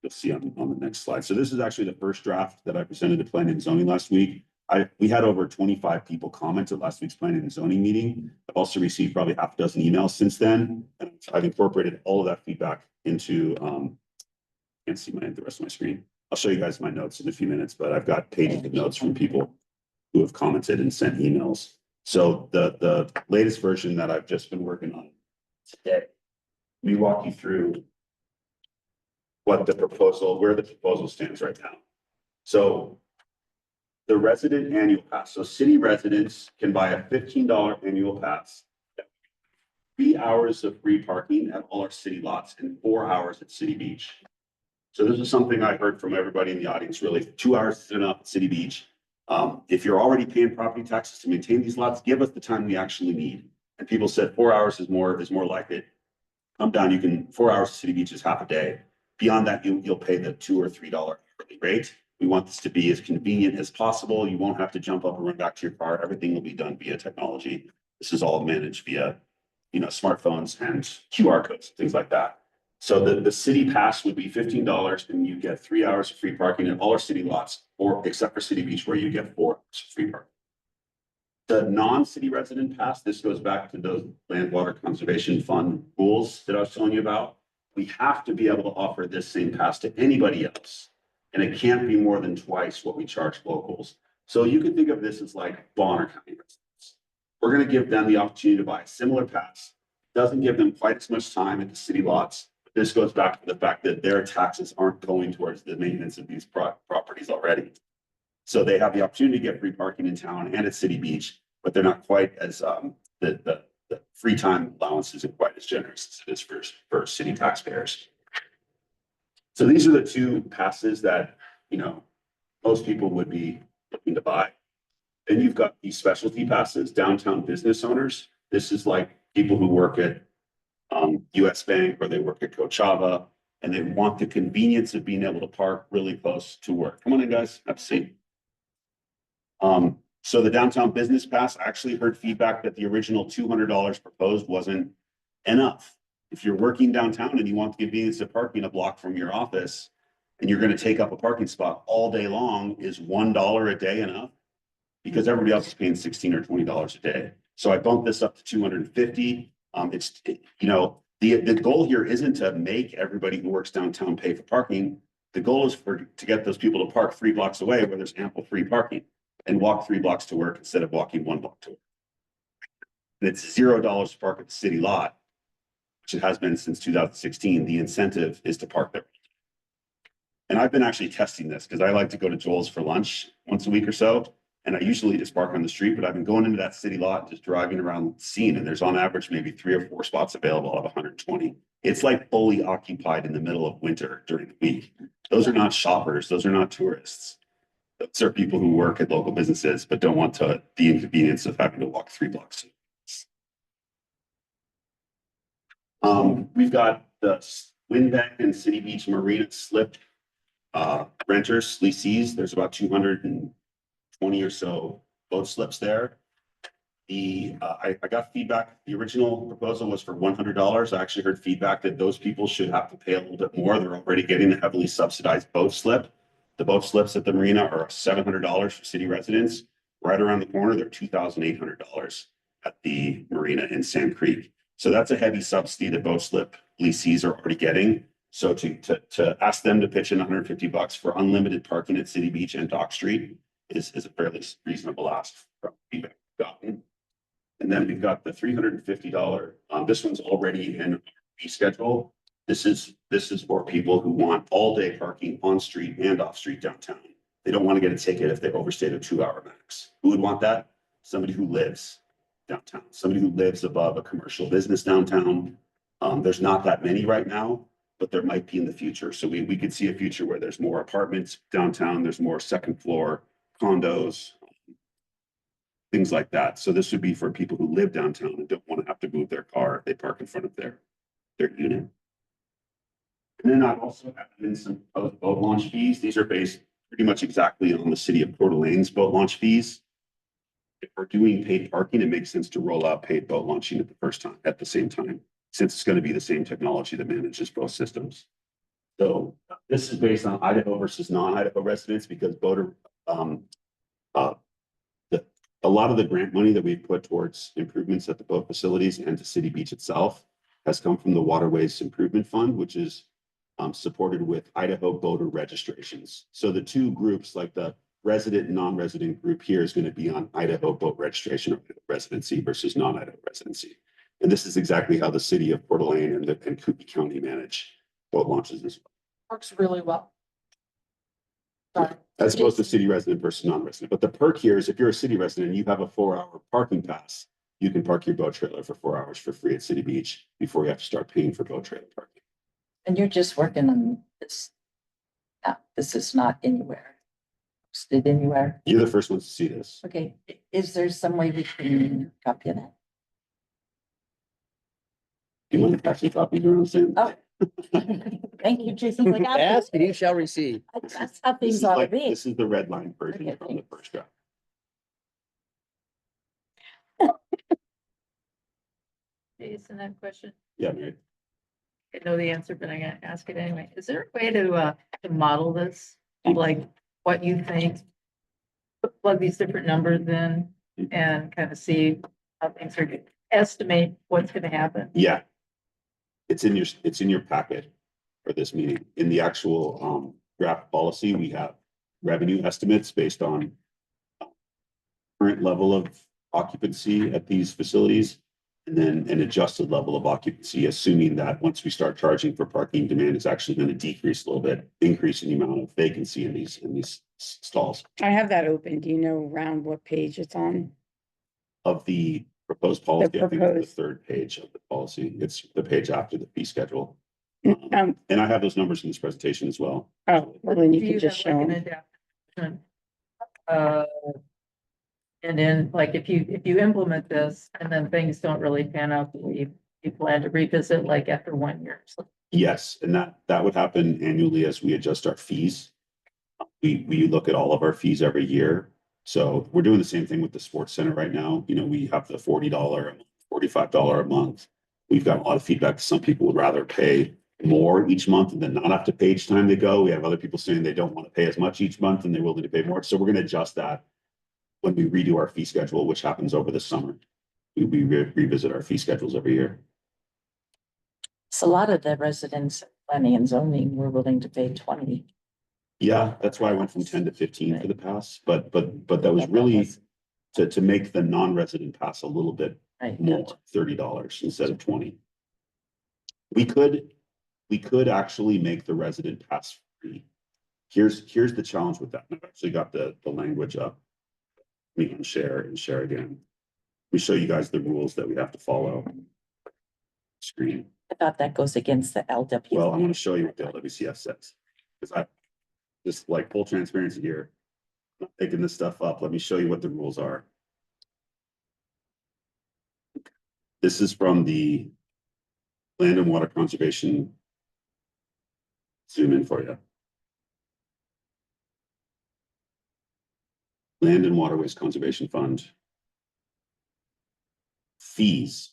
you'll see on the next slide. So this is actually the first draft that I presented to planning and zoning last week. We had over 25 people comment at last week's planning and zoning meeting. I've also received probably half a dozen emails since then. And I've incorporated all of that feedback into, can't see the rest of my screen. I'll show you guys my notes in a few minutes, but I've got pages of notes from people who have commented and sent emails. So the latest version that I've just been working on today, let me walk you through where the proposal stands right now. So the resident annual pass. So city residents can buy a $15 annual pass. 3 hours of free parking at all our city lots and 4 hours at City Beach. So this is something I heard from everybody in the audience, really. 2 hours is enough at City Beach. If you're already paying property taxes to maintain these lots, give us the time we actually need. And people said 4 hours is more like it. Come down, 4 hours at City Beach is half a day. Beyond that, you'll pay the $2 or $3 hourly rate. We want this to be as convenient as possible. You won't have to jump up and run back to your car. Everything will be done via technology. This is all managed via smartphones and QR codes, things like that. So the city pass would be $15 and you get 3 hours of free parking in all our city lots, or except for City Beach where you get 4 hours of free parking. The non-city resident pass, this goes back to those land water conservation fund rules that I was telling you about. We have to be able to offer this same pass to anybody else. And it can't be more than twice what we charge locals. So you can think of this as like Bonner County residents. We're going to give them the opportunity to buy a similar pass. Doesn't give them quite as much time at the city lots. But this goes back to the fact that their taxes aren't going towards the maintenance of these properties already. So they have the opportunity to get free parking in town and at City Beach, but they're not quite as, the free time allowance isn't quite as generous as it is for city taxpayers. So these are the two passes that, most people would be looking to buy. Then you've got these specialty passes, downtown business owners. This is like people who work at US Bank or they work at Coachella and they want the convenience of being able to park really close to work. Come on in, guys, have a seat. So the downtown business pass, I actually heard feedback that the original $200 proposed wasn't enough. If you're working downtown and you want the convenience of parking a block from your office and you're going to take up a parking spot all day long, is $1 a day enough? Because everybody else is paying $16 or $20 a day. So I bumped this up to 250. The goal here isn't to make everybody who works downtown pay for parking. The goal is to get those people to park 3 blocks away where there's ample free parking and walk 3 blocks to work instead of walking 1 block to work. And it's $0 to park at the city lot, which it has been since 2016. The incentive is to park there. And I've been actually testing this because I like to go to Joel's for lunch once a week or so. And I usually just park on the street, but I've been going into that city lot and just driving around seeing, and there's on average maybe 3 or 4 spots available out of 120. It's like fully occupied in the middle of winter during the week. Those are not shoppers. Those are not tourists. Those are people who work at local businesses, but don't want the inconvenience of having to walk 3 blocks. We've got the Windbank and City Beach Marina slip renters, leasees. There's about 220 or so boat slips there. I got feedback. The original proposal was for $100. I actually heard feedback that those people should have to pay a little bit more. They're already getting a heavily subsidized boat slip. The boat slips at the marina are $700 for city residents. Right around the corner, they're $2,800 at the marina in Sand Creek. So that's a heavy subsidy that boat slip leasees are already getting. So to ask them to pitch in $150 for unlimited parking at City Beach and Dock Street is a fairly reasonable ask from feedback we've gotten. And then we've got the $350. This one's already in our fee schedule. This is for people who want all day parking on street and off street downtown. They don't want to get a ticket if they overstayed a 2-hour max. Who would want that? Somebody who lives downtown, somebody who lives above a commercial business downtown. There's not that many right now, but there might be in the future. So we could see a future where there's more apartments downtown, there's more second floor condos, things like that. So this would be for people who live downtown and don't want to have to move their car if they park in front of their unit. And then I've also added in some boat launch fees. These are based pretty much exactly on the city of Coeur d'Alene's boat launch fees. If we're doing paid parking, it makes sense to roll out paid boat launching at the same time, since it's going to be the same technology that manages both systems. So this is based on Idaho versus non-Idaho residents, because a lot of the grant money that we've put towards improvements at the boat facilities and to City Beach itself has come from the Waterways Improvement Fund, which is supported with Idaho boater registrations. So the two groups, like the resident and non-resident group here, is going to be on Idaho boat registration or residency versus non-Idaho residency. And this is exactly how the city of Coeur d'Alene and Coopee County manage boat launches as well.
Works really well. Sorry.
As opposed to city resident versus non-resident. But the perk here is if you're a city resident and you have a 4-hour parking pass, you can park your boat trailer for 4 hours for free at City Beach before you have to start paying for boat trailer parking.
And you're just working on this. This is not anywhere. Posted anywhere.
You're the first ones to see this.
Okay, is there some way we can copy that?
Do you want to pass your copies around, Sam?
Oh. Thank you, Jason. Like,
Ask and you shall receive.
that's how
This
things
is
ought to
like,
be.
this is the red line version
Okay,
from the first draft.
Jason that question?
Yeah, Mary.
I know the answer, but I'm gonna ask it anyway. Is there a way to model this? Like what you think? Plug these different numbers in and kind of see how things are, estimate what's gonna happen.
Yeah. It's in your packet for this meeting. In the actual draft policy, we have revenue estimates based on current level of occupancy at these facilities. And then an adjusted level of occupancy, assuming that once we start charging for parking, demand is actually going to decrease a little bit, increasing the amount of vacancy in these stalls.
I have that open. Do you know around what page it's on?
Of the proposed policy, I think it's
proposed.
the third page of the policy. It's the page after the fee schedule.
Um,
And I have those numbers in this presentation as well.
oh, well, then you
Do
can just
have
show
like an
them.
adaptation? And then like if you implement this and then things don't really pan out, you plan to revisit like after 1 year. So
Yes, and that would happen annually as we adjust our fees. We look at all of our fees every year. So we're doing the same thing with the sports center right now. You know, we have the $40, $45 a month. We've got a lot of feedback. Some people would rather pay more each month and then not have to pay each time they go. We have other people saying they don't want to pay as much each month and they're willing to pay more. So we're going to adjust that when we redo our fee schedule, which happens over the summer. We revisit our fee schedules every year.
So a lot of the residents, planning and zoning, were willing to pay 20.
Yeah, that's why I went from 10 to 15 for the pass, but that was
But
really to make the non-resident pass a little bit
Right,
more,
gotcha.
$30 instead of 20. We could actually make the resident pass free. Here's the challenge with that. I've actually got the language up. We can share again. We show you guys the rules that we have to follow. Screen.
I thought that goes against the LW.
Well, I want to show you what the LWCF says. Because I just like full transparency here. I'm not picking this stuff up. Let me show you what the rules are. This is from the Land and Water Conservation. Zoom in for you. Land and Waterways Conservation Fund. Fees.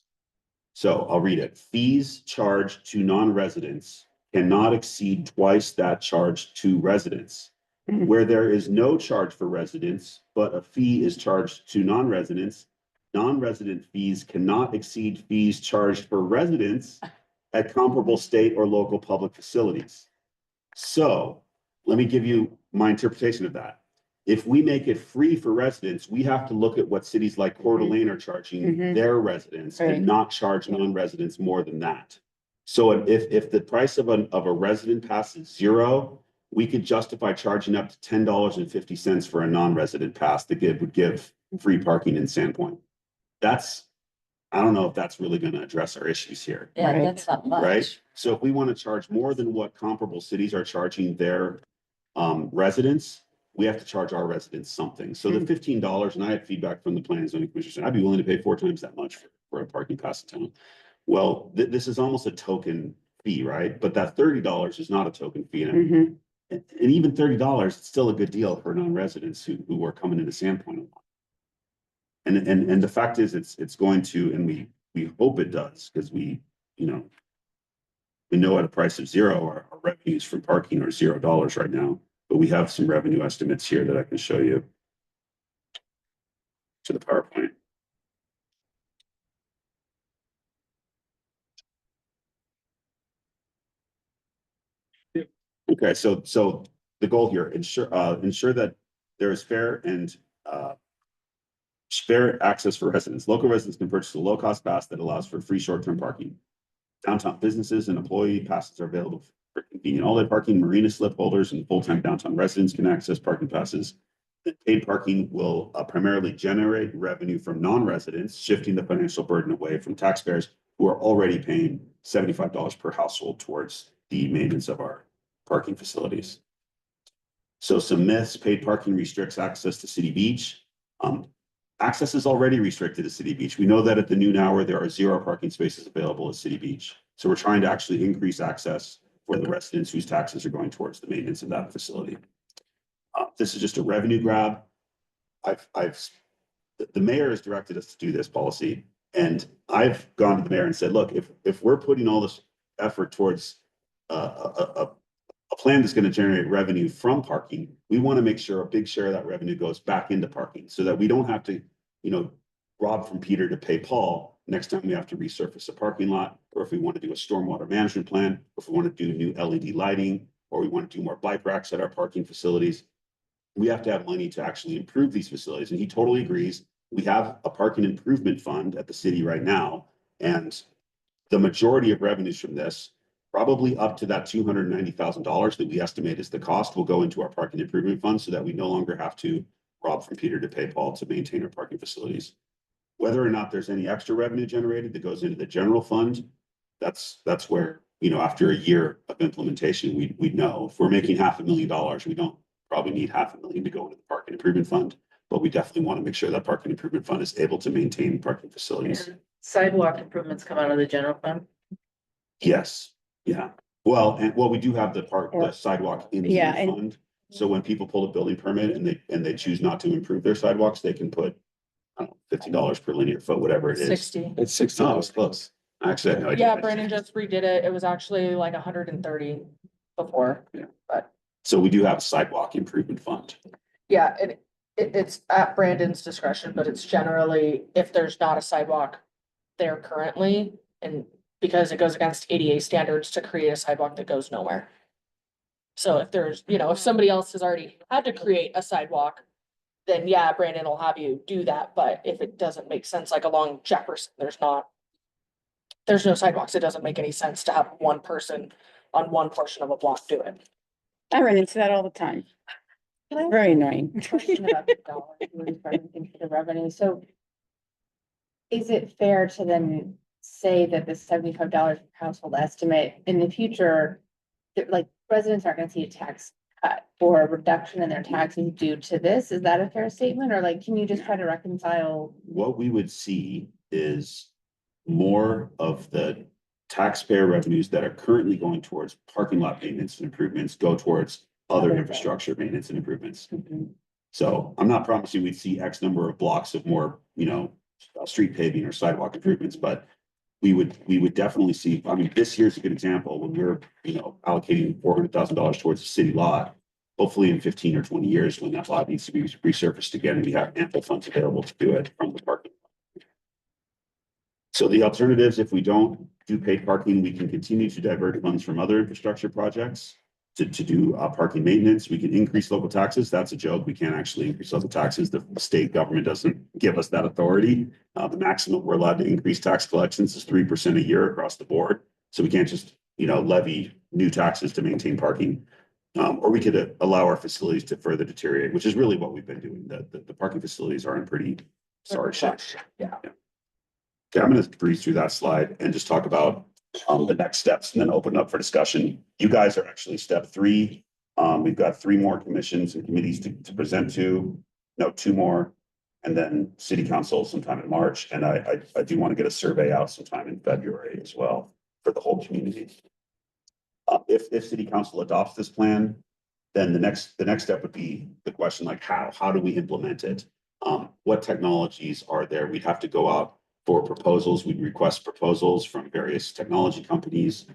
So I'll read it. Fees charged to non-residents cannot exceed twice that charged to residents. Where there is no charge for residents, but a fee is charged to non-residents, non-resident fees cannot exceed fees charged for residents at comparable state or local public facilities. So let me give you my interpretation of that. If we make it free for residents, we have to look at what cities like Coeur d'Alene are charging their residents
Right.
and not charge non-residents more than that. So if the price of a resident pass is $0, we could justify charging up to $10.50 for a non-resident pass that would give free parking in Sandpoint. I don't know if that's really going to address our issues here.
Yeah,
Right.
that's not much.
Right? So if we want to charge more than what comparable cities are charging their residents, we have to charge our residents something. So the $15, and I had feedback from the planning and zoning commission, I'd be willing to pay 4 times that much for a parking pass in town. Well, this is almost a token fee, right? But that $30 is not a token fee. And even $30, it's still a good deal for non-residents who are coming into Sandpoint. And the fact is it's going to, and we hope it does, because we know at a price of $0, our revenues from parking are $0 right now, but we have some revenue estimates here that I can show you to the PowerPoint. Okay, so the goal here, ensure that there is fair access for residents. Local residents can purchase a low-cost pass that allows for free short-term parking. Downtown businesses and employee passes are available for convenient all-day parking. Marina slip holders and full-time downtown residents can access parking passes. The paid parking will primarily generate revenue from non-residents, shifting the financial burden away from taxpayers who are already paying $75 per household towards the maintenance of our parking facilities. So some myths: paid parking restricts access to City Beach. Access is already restricted to City Beach. We know that at the noon hour, there are 0 parking spaces available at City Beach. So we're trying to actually increase access for the residents whose taxes are going towards the maintenance of that facility. This is just a revenue grab. The mayor has directed us to do this policy, And I've gone to the mayor and said, look, if we're putting all this effort towards a plan that's going to generate revenue from parking, we want to make sure a big share of that revenue goes back into parking so that we don't have to, rob from Peter to pay Paul next time we have to resurface a parking lot, or if we want to do a stormwater management plan, or if we want to do new LED lighting, or we want to do more bike racks at our parking facilities. We have to have money to actually improve these facilities. And he totally agrees. We have a parking improvement fund at the city right now. And the majority of revenues from this, probably up to that $290,000 that we estimate is the cost, will go into our parking improvement fund so that we no longer have to rob from Peter to pay Paul to maintain our parking facilities. Whether or not there's any extra revenue generated that goes into the general fund, that's where, after a year of implementation, we'd know. If we're making $500,000, we don't probably need $500,000 to go into the parking improvement fund, but we definitely want to make sure that parking improvement fund is able to maintain parking facilities.
And sidewalk improvements come out of the general fund?
Yes, yeah. Well, we do have the sidewalk in
Yeah,
the
and-
fund. So when people pull a building permit and they choose not to improve their sidewalks, they can put, I don't know, $50 per linear foot, whatever it is.
60.
It's 60. Oh, it's close. Actually, I had no idea.
Yeah, Brandon just redid it. It was actually like 130 before.
Yeah.
But
So we do have a sidewalk improvement fund.
yeah, it's at Brandon's discretion, but it's generally if there's not a sidewalk there currently, and because it goes against ADA standards to create a sidewalk that goes nowhere. So if there's, if somebody else has already had to create a sidewalk, then yeah, Brandon will have you do that. But if it doesn't make sense, like along Jefferson, there's no sidewalks. It doesn't make any sense to have one person on one portion of a block do it.
I run into that all the time.
Can I-
Very annoying.
Question about the dollar, for the revenue, so. Is it fair to then say that the $75 per household estimate in the future, that like residents aren't gonna see a tax cut or a reduction in their taxes due to this? Is that a fair statement, or like, can you just try to reconcile?
What we would see is more of the taxpayer revenues that are currently going towards parking lot maintenance and improvements go towards other
Other
infrastructure maintenance and improvements.
Mhm.
So I'm not promising we'd see X number of blocks of more, street paving or sidewalk improvements, but we would definitely see, this year's a good example when we're, allocating $400,000 towards a city lot. Hopefully in 15 or 20 years, when that lot needs to be resurfaced again, we have ample funds available to do it from the parking. So the alternatives, if we don't do paid parking, we can continue to divert funds from other infrastructure projects to do parking maintenance. We can increase local taxes. That's a joke. We can't actually increase local taxes. The state government doesn't give us that authority. The maximum we're allowed to increase tax collections is 3% a year across the board. So we can't just, levy new taxes to maintain parking. Or we could allow our facilities to further deteriorate, which is really what we've been doing. The parking facilities are in pretty sorry shape.
Yeah.
Okay, I'm going to breeze through that slide and just talk about the next steps and then open up for discussion. You guys are actually step 3. We've got 3 more commissions and committees to present to, no, 2 more, and then city council sometime in March. And I do want to get a survey out sometime in February as well for the whole community. If city council adopts this plan, then the next step would be the question, like how do we implement it? What technologies are there? We'd have to go out for proposals. We'd request proposals from various technology companies.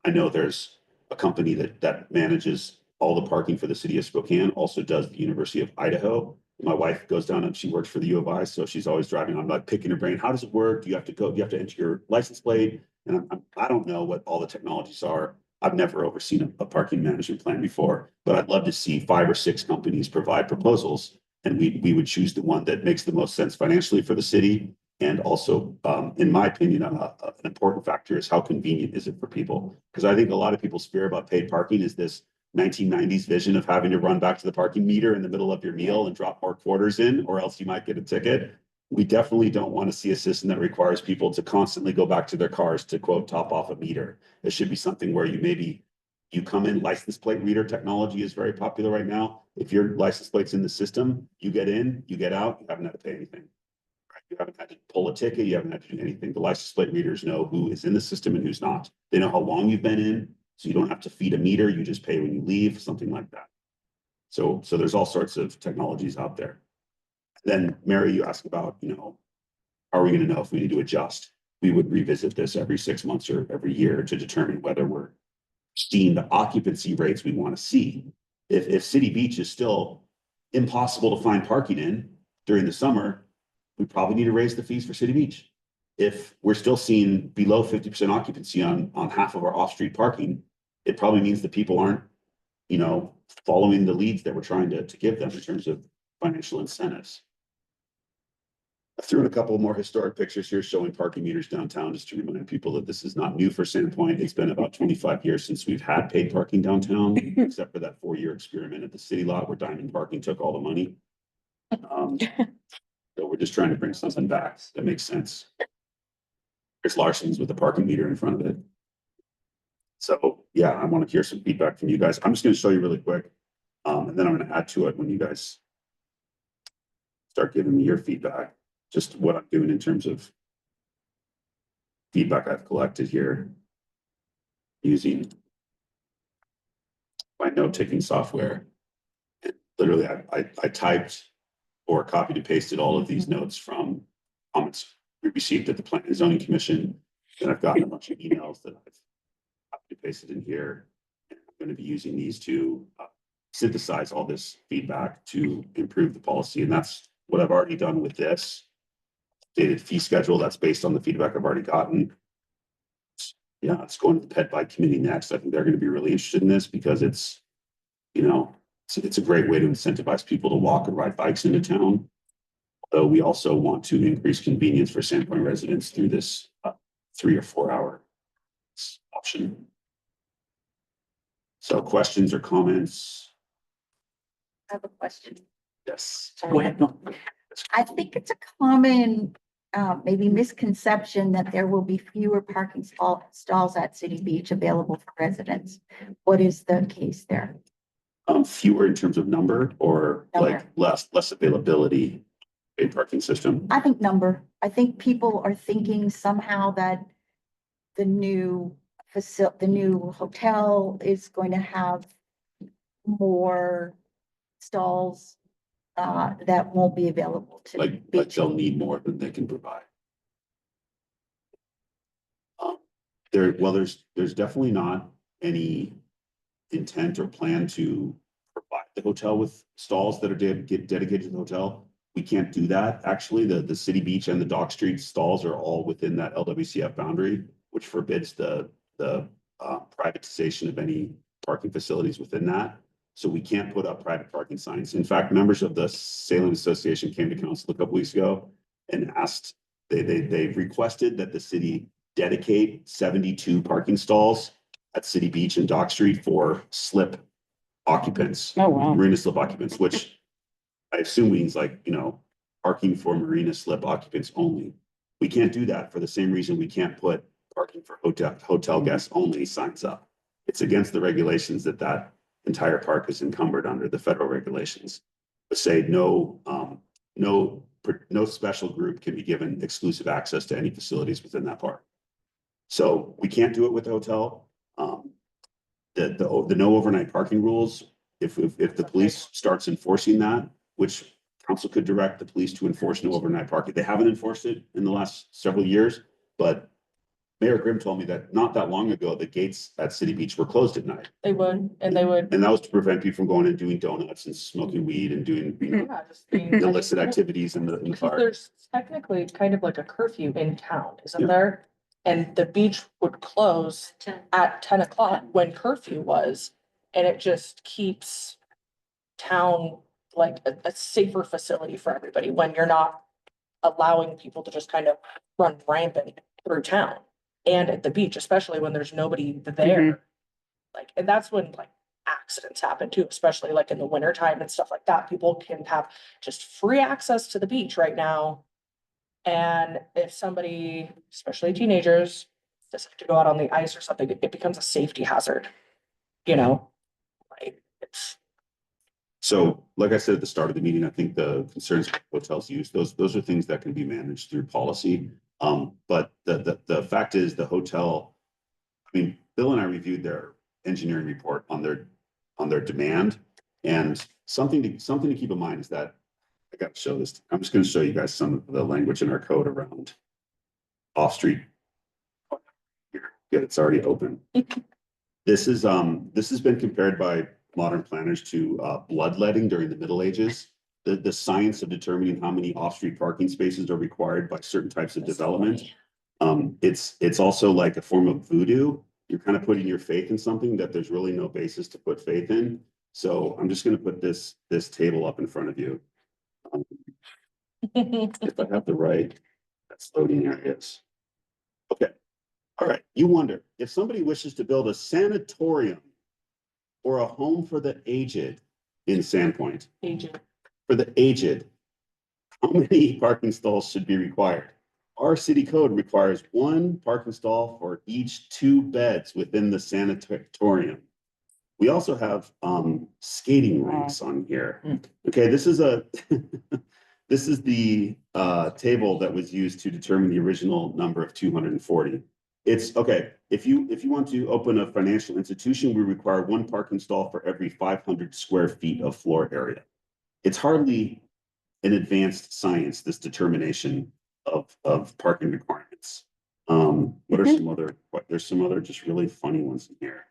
I know there's a company that manages all the parking for the city of Spokane, also does the University of Idaho. My wife goes down and she works for the U of I, so she's always driving. I'm like picking her brain. How does it work? Do you have to go? Do you have to enter your license plate? And I don't know what all the technologies are. I've never overseen a parking management plan before, but I'd love to see 5 or 6 companies provide proposals, and we would choose the one that makes the most sense financially for the city. And also, in my opinion, an important factor is how convenient is it for people? Because I think a lot of people's fear about paid parking is this 1990s vision of having to run back to the parking meter in the middle of your meal and drop more quarters in, or else you might get a ticket. We definitely don't want to see a system that requires people to constantly go back to their cars to quote top off a meter. It should be something where you come in, license plate reader technology is very popular right now. If your license plate's in the system, you get in, you get out, you haven't had to pay anything. You haven't had to pull a ticket, you haven't had to do anything. The license plate readers know who is in the system and who's not. They know how long you've been in, so you don't have to feed a meter, you just pay when you leave, something like that. So there's all sorts of technologies out there. Then Mary, you asked about, how are we gonna know if we need to adjust? We would revisit this every 6 months or every year to determine whether we're seeing the occupancy rates we want to see. If City Beach is still impossible to find parking in during the summer, we probably need to raise the fees for City Beach. If we're still seeing below 50% occupancy on half of our off-street parking, it probably means that people aren't, following the leads that we're trying to give them in terms of financial incentives. I threw in a couple more historic pictures here showing parking meters downtown, just to remind people that this is not new for Sandpoint. It's been about 25 years since we've had paid parking downtown, except for that 4-year experiment at the city lot where Diamond Parking took all the money. So we're just trying to bring something back that makes sense. There's Larson's with the parking meter in front of it. So yeah, I want to hear some feedback from you guys. I'm just going to show you really quick. And then I'm going to add to it when you guys start giving me your feedback. Just what I'm doing in terms of feedback I've collected here using my note-taking software. And literally, I typed or copied and pasted all of these notes from comments we received at the Planning and Zoning Commission. And I've gotten a bunch of emails that I've copied and pasted in here. And I'm going to be using these to synthesize all this feedback to improve the policy. And that's what I've already done with this updated fee schedule. That's based on the feedback I've already gotten. Yeah, it's going to the pet bike committee next. I think they're going to be really interested in this because it's a great way to incentivize people to walk and ride bikes into town. Though we also want to increase convenience for Sandpoint residents through this 3 or 4 hour option. So questions or comments?
I have a question.
Yes.
Go ahead. No.
I think it's a common, maybe misconception that there will be fewer parking stalls at City Beach available for residents. What is the case there?
Fewer in terms of number or
Number.
like less availability in parking system?
I think number. I think people are thinking somehow that the new hotel is going to have more stalls that won't be available to
Like
beach.
they'll need more than they can provide. There's definitely not any intent or plan to provide the hotel with stalls that are dedicated to the hotel. We can't do that. Actually, the City Beach and the Dock Street stalls are all within that LWCF boundary, which forbids the privatization of any parking facilities within that. So we can't put up private parking signs. In fact, members of the Salem Association came to council a couple weeks ago and asked, they requested that the city dedicate 72 parking stalls at City Beach and Dock Street for slip occupants.
Oh, wow.
Marina slip occupants, which I assume means parking for marina slip occupants only. We can't do that for the same reason we can't put parking for hotel guests only signs up. It's against the regulations that entire park is encumbered under the federal regulations. But say no special group can be given exclusive access to any facilities within that park. So we can't do it with the hotel. The no overnight parking rules, if the police starts enforcing that, which council could direct the police to enforce no overnight parking. They haven't enforced it in the last several years, but Mayor Grimm told me that not that long ago, the gates at City Beach were closed at night.
They would, and they would.
And that was to prevent people from going and doing donuts and smoking weed and doing
Yeah, just being.
illicit activities in the
Because
park.
there's technically kind of like a curfew in town, isn't
Yeah.
there? And the beach would close at 10 o'clock when curfew was, and it just keeps town like a safer facility for everybody when you're not allowing people to just kind of run rampant through town and at the beach, especially when there's nobody there. Like, and that's when like accidents happen too, especially like in the winter time and stuff like that. People can have just free access to the beach right now. And if somebody, especially teenagers, decide to go out on the ice or something, it becomes a safety hazard, like it's.
So, like I said at the start of the meeting, I think the concerns hotels use, those are things that can be managed through policy. But the fact is the hotel, I mean, Bill and I reviewed their engineering report on their demand. And something to keep in mind is that I gotta show this. I'm just gonna show you guys some of the language in our code around off-street. Here, good, it's already open. This has been compared by modern planners to bloodletting during the Middle Ages. The science of determining how many off-street parking spaces are required by certain types of development. It's also like a form of voodoo. You're kind of putting your faith in something that there's really no basis to put faith in. So I'm just gonna put this table up in front of you. If I have the right, that's loading areas. Okay, all right. You wonder if somebody wishes to build a sanatorium or a home for the aged in Sandpoint,
Agent.
for the aged, how many parking stalls should be required? Our city code requires 1 parking stall for each 2 beds within the sanatorium. We also have skating rinks on here. Okay, this is a this is the table that was used to determine the original number of 240. It's okay. If you want to open a financial institution, we require 1 parking stall for every 500 square feet of floor area. It's hardly an advanced science, this determination of parking requirements. What are some other? There's some other just really funny ones in here.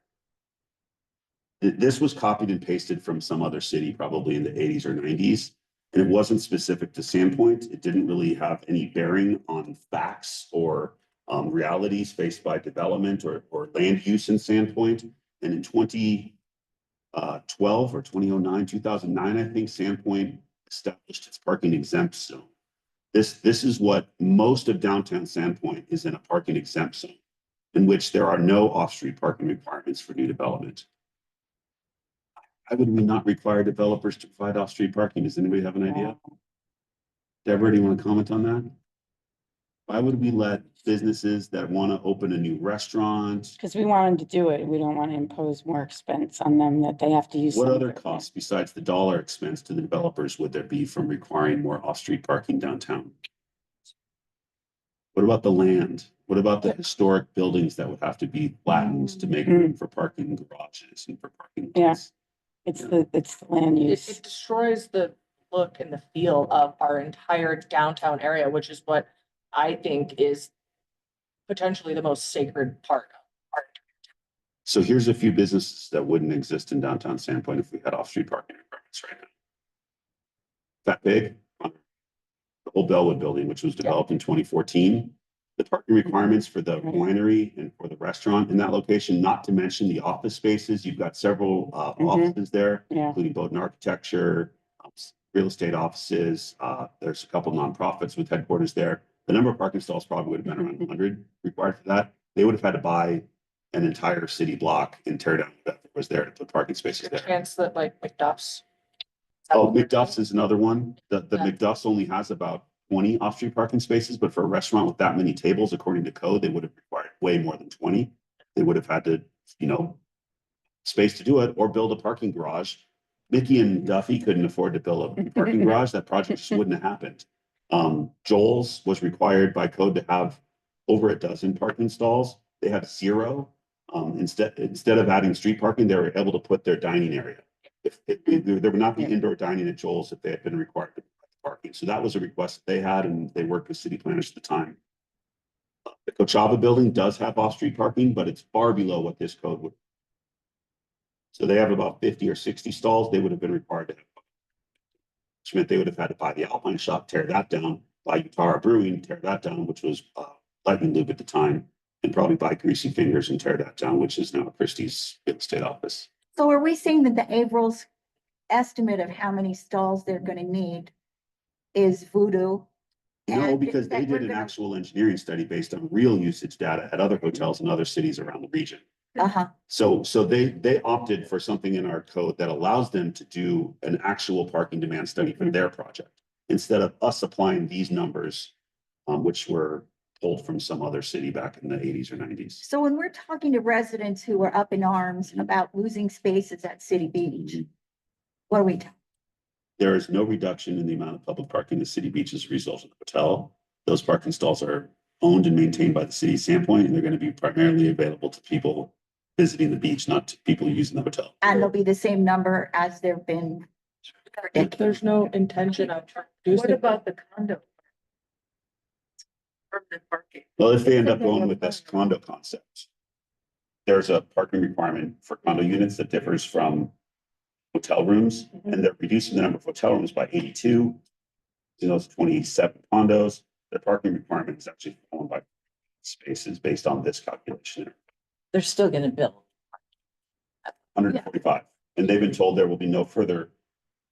This was copied and pasted from some other city, probably in the 80s or 90s, and it wasn't specific to Sandpoint. It didn't really have any bearing on facts or realities faced by development or land use in Sandpoint. And in 2012 or 2009, I think Sandpoint established its parking exempt zone. This is what most of downtown Sandpoint is, in a parking exempt zone, in which there are no off-street parking requirements for new development. Why would we not require developers to provide off-street parking? Does anybody have an idea? Deborah, do you want to comment on that? Why would we let businesses that want to open a new restaurant?
Because we want them to do it. We don't want to impose more expense on them that they have to use.
What other
somewhere.
costs besides the dollar expense to the developers would there be from requiring more off-street parking downtown? What about the land? What about the historic buildings that would have to be flattened to make room for parking garages and for parking
Yeah.
lots?
It's the land use.
It destroys the look and the feel of our entire downtown area, which is what I think is potentially the most sacred part of art.
So here's a few businesses that wouldn't exist in downtown Sandpoint if we had off-street parking requirements right now. Fat Pig, the whole Bellwood building, which was developed in 2014. The parking requirements for the winery and for the restaurant in that location, not to mention the office spaces. You've got several offices there,
Yeah.
including Bowden Architecture, real estate offices. There's a couple nonprofits with headquarters there. The number of parking stalls probably would have been around 100 required for that. They would have had to buy an entire city block and tear down that was there to put parking spaces there.
Chance that like McDuff's.
Oh, McDuff's is another one. The
Yeah.
McDuff's only has about 20 off-street parking spaces, but for a restaurant with that many tables, according to code, they would have required way more than 20. They would have had to, space to do it or build a parking garage. Mickey and Duffy couldn't afford to build a parking garage. That project just wouldn't have happened. Joel's was required by code to have over a dozen parking stalls. They have 0. Instead of adding street parking, they were able to put their dining area. There would not be indoor dining at Joel's if they had been required to provide parking. So that was a request that they had, and they worked with city planners at the time. The Coachella building does have off-street parking, but it's far below what this code would. So they have about 50 or 60 stalls. They would have been required to have. Which meant they would have had to buy the Alpine shop, tear that down, buy Utara Brewing, tear that down, which was Lightning Lube at the time, and probably buy Greasy Fingers and tear that down, which is now Christie's real estate office.
So are we saying that the Avrils estimate of how many stalls they're gonna need is voodoo?
No,
And
because they
that we're
did an
gonna-
actual engineering study based on real usage data at other hotels in other cities around the region.
Uh-huh,
So they opted for something in our code that allows them to do an actual parking demand study for their project, instead of us applying these numbers, which were pulled from some other city back in the 80s or 90s.
so when we're talking to residents who are up in arms about losing spaces at City Beach, what are we talking?
There is no reduction in the amount of public parking at City Beach as a result of the hotel. Those parking stalls are owned and maintained by the city of Sandpoint, and they're going to be primarily available to people visiting the beach, not to people using the hotel.
And there'll be the same number as there've been
There's no intention of
What
reducing.
about the condo? Permanent parking.
Well, if they end up going with this condo concept, there's a parking requirement for condo units that differs from hotel rooms, and they're reducing the number of hotel rooms by 82. In those 27 condos, their parking requirement is actually fallen by spaces based on this calculation,
They're still gonna build.
145. And they've been told there will be no further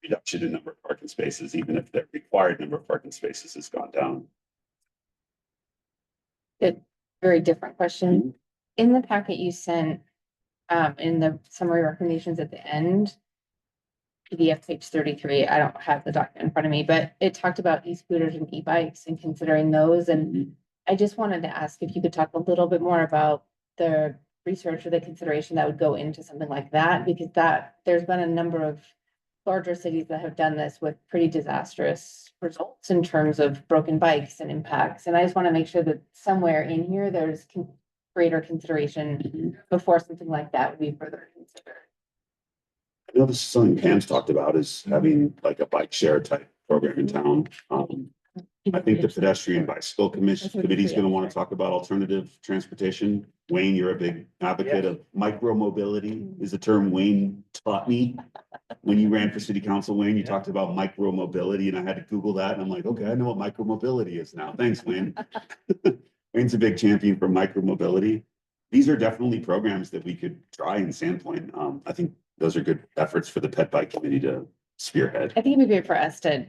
reduction in number of parking spaces, even if the required number of parking spaces has gone down.
Very different question. In the packet you sent, in the summary recommendations at the end, PDF page 33, I don't have the document in front of me, but it talked about e-scooters and e-bikes and considering those. And I just wanted to ask if you could talk a little bit more about the research or the consideration that would go into something like that, because there's been a number of larger cities that have done this with pretty disastrous results in terms of broken bikes and impacts. And I just want to make sure that somewhere in here, there's greater consideration before something like that would be further considered.
I know this is something Pam's talked about, is having like a bike share type program in town. I think the pedestrian bicycle committee is going to want to talk about alternative transportation. Wayne, you're a big advocate of micro mobility, is the term Wayne taught me. When you ran for city council, Wayne, you talked about micro mobility, and I had to Google that, and I'm like, okay, I know what micro mobility is now. Thanks, Wayne. Wayne's a big champion for micro mobility. These are definitely programs that we could try in Sandpoint. I think those are good efforts for the pet bike committee to spearhead.
I think it'd be great for us to,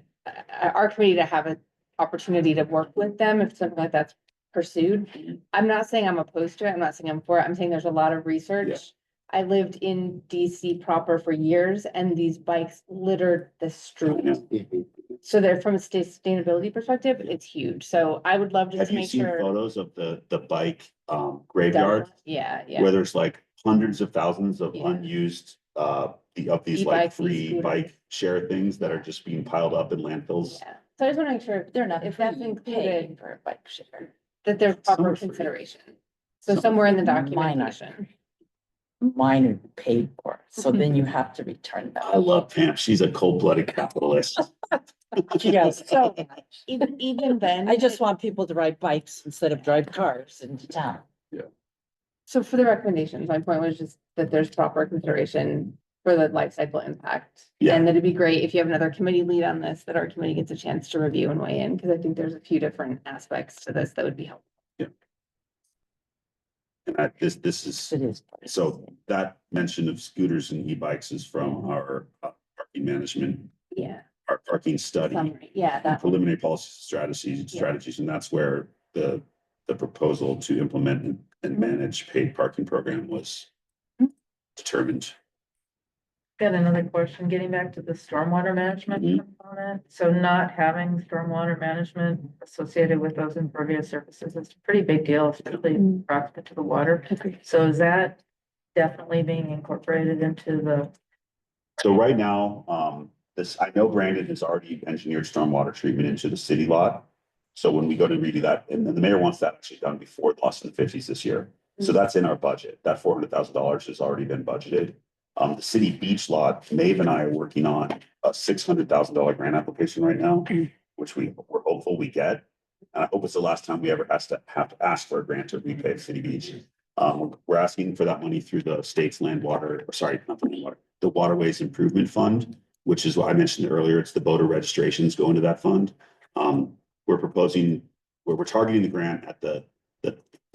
our committee to have an opportunity to work with them if something like that's pursued. I'm not saying I'm opposed to it. I'm not saying I'm for it. I'm saying there's a lot of research.
Yeah.
I lived in DC proper for years and these bikes littered the street. So they're from a sustainability perspective, it's huge. So I would love just
Have
to
you
make
seen
sure.
photos of the bike graveyard?
Yeah,
Where
yeah.
there's like hundreds of thousands of
Yeah.
unused of these like
E-bikes,
free
e-scooters.
bike share things that are just being piled up in landfills.
Yeah. So I just want to make sure
They're not.
if that's
paying
included,
for a bike share.
that there's
Some
proper
are free.
consideration. So
Some are
somewhere in the
Mine are.
documentation.
Mine are paid for, so then you have to return them.
I love Pam. She's a cold-blooded capitalist.
She does so much.
Even then.
I just want people to ride bikes instead of drive cars into town.
So for the recommendations, my point was just that there's proper consideration for the life cycle impact.
Yeah.
And that it'd be great if you have another committee lead on this, that our committee gets a chance to review and weigh in, because I think there's a few different aspects to this that would be helpful.
And this is,
It is.
so that mention of scooters and e-bikes is from our parking management,
Yeah.
our parking study.
Summary. Yeah, that.
Preliminary policy strategies, and that's where the proposal to implement and manage paid parking program was determined.
Got another question, getting back to the stormwater management
Mhm.
component. So not having stormwater management associated with those impervious surfaces is a pretty big deal, especially proximate to the water. So is that definitely being incorporated into the?
So right now, I know Brandon has already engineered stormwater treatment into the city lot. So when we go to redo that, and then the mayor wants that actually done before the Austin 50s this year. So that's in our budget. That $400,000 has already been budgeted. The city beach lot, Maeve and I are working on a $600,000 grant application right now, which we're hopeful we get. And I hope it's the last time we ever have to ask for a grant to repay the city beach. We're asking for that money through the state's not the land water, the Waterways Improvement Fund, which is what I mentioned earlier. It's the boater registrations go into that fund. We're targeting the grant at the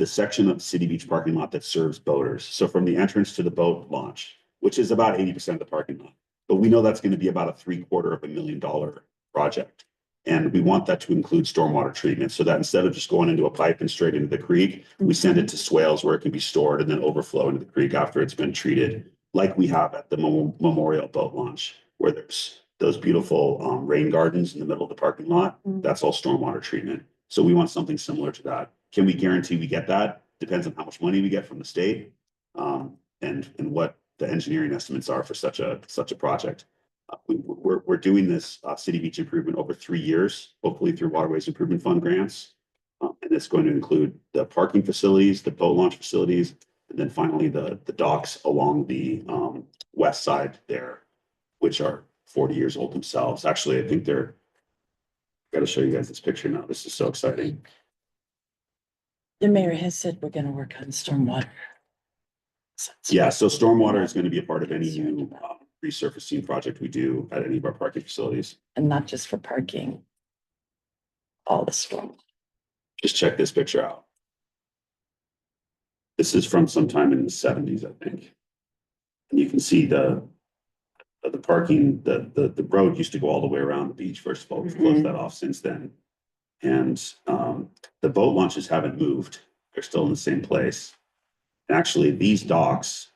section of the city beach parking lot that serves boaters. So from the entrance to the boat launch, which is about 80% of the parking lot. But we know that's going to be about a $750,000 project. And we want that to include stormwater treatment, so that instead of just going into a pipe and straight into the creek, we send it to swales where it can be stored and then overflow into the creek after it's been treated, like we have at the Memorial Boat Launch, where there's those beautiful rain gardens in the middle of the parking lot. That's all stormwater treatment. So we want something similar to that. Can we guarantee we get that? Depends on how much money we get from the state, and what the engineering estimates are for such a project. We're doing this city beach improvement over 3 years, hopefully through Waterways Improvement Fund grants. And it's going to include the parking facilities, the boat launch facilities, and then finally the docks along the west side there, which are 40 years old themselves. Actually, I think they're, got to show you guys this picture now. This is so exciting.
The mayor has said we're gonna work on stormwater.
Yeah, so stormwater is going to be a part of any new resurfacing project we do at any of our parking facilities.
And not just for parking. All the storm.
Just check this picture out. This is from sometime in the 70s, I think. And you can see the parking, the road used to go all the way around the beach. First of all, we've closed that off since then. And the boat launches haven't moved. They're still in the same place. And actually, these docks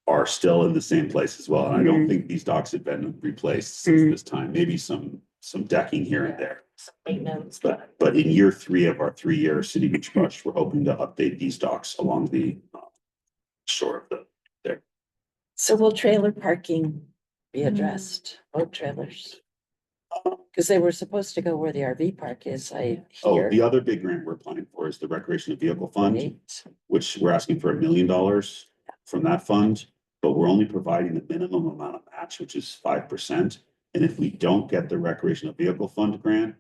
are still in the same place as well. And I don't think these docks have been replaced since this time. Maybe some decking here and there.
Maintenance.
But in year 3 of our 3-year City Beach Brush, we're hoping to update these docks along the shore of the there.
So will trailer parking be addressed, boat trailers? Because they were supposed to go where the RV park is, I
Oh,
hear.
the other big grant we're applying for is the Recreational Vehicle Fund,
Right.
which we're asking for $1 million from that fund. But we're only providing the minimum amount of match, which is 5%. And if we don't get the Recreational Vehicle Fund grant,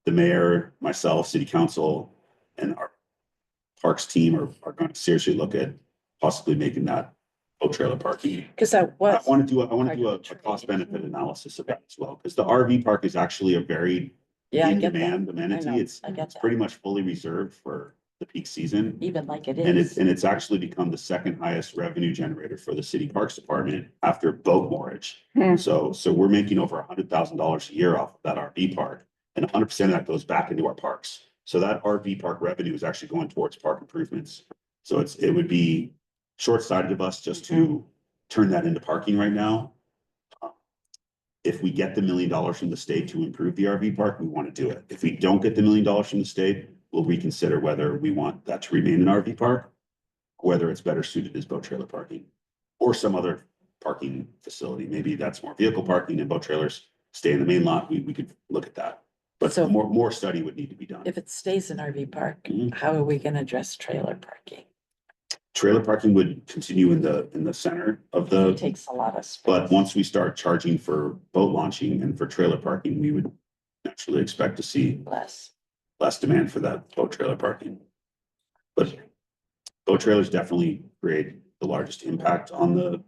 the mayor, myself, city council, and our parks team are going to seriously look at possibly making that boat trailer parking.
Because that
I
was,
want to do a
trade.
cost benefit analysis of that as well, because the RV park is actually a very
yeah, I
in
get that.
demand
I
amenity.
know,
It's
I get that.
pretty much fully reserved for the peak season.
Even like it
And
is.
it's actually become the second highest revenue generator for the city parks department after boat moorage. So we're making over $100,000 a year off of that RV park, and 100% of that goes back into our parks. So that RV park revenue is actually going towards park improvements. So it would be short-sighted of us just to turn that into parking right now. If we get the $1 million from the state to improve the RV park, we want to do it. If we don't get the $1 million from the state, we'll reconsider whether we want that to remain an RV park, or whether it's better suited as boat trailer parking or some other parking facility. Maybe that's more vehicle parking and boat trailers stay in the main lot. We could look at that. But
So-
more study would need to be done.
If it stays an RV park,
Mhm.
how are we gonna address trailer parking?
Trailer parking would continue in the center of
It
the,
takes a lot of space.
but once we start charging for boat launching and for trailer parking, we would naturally expect to see
Less.
less demand for that boat trailer parking. But boat trailers definitely create the largest impact on the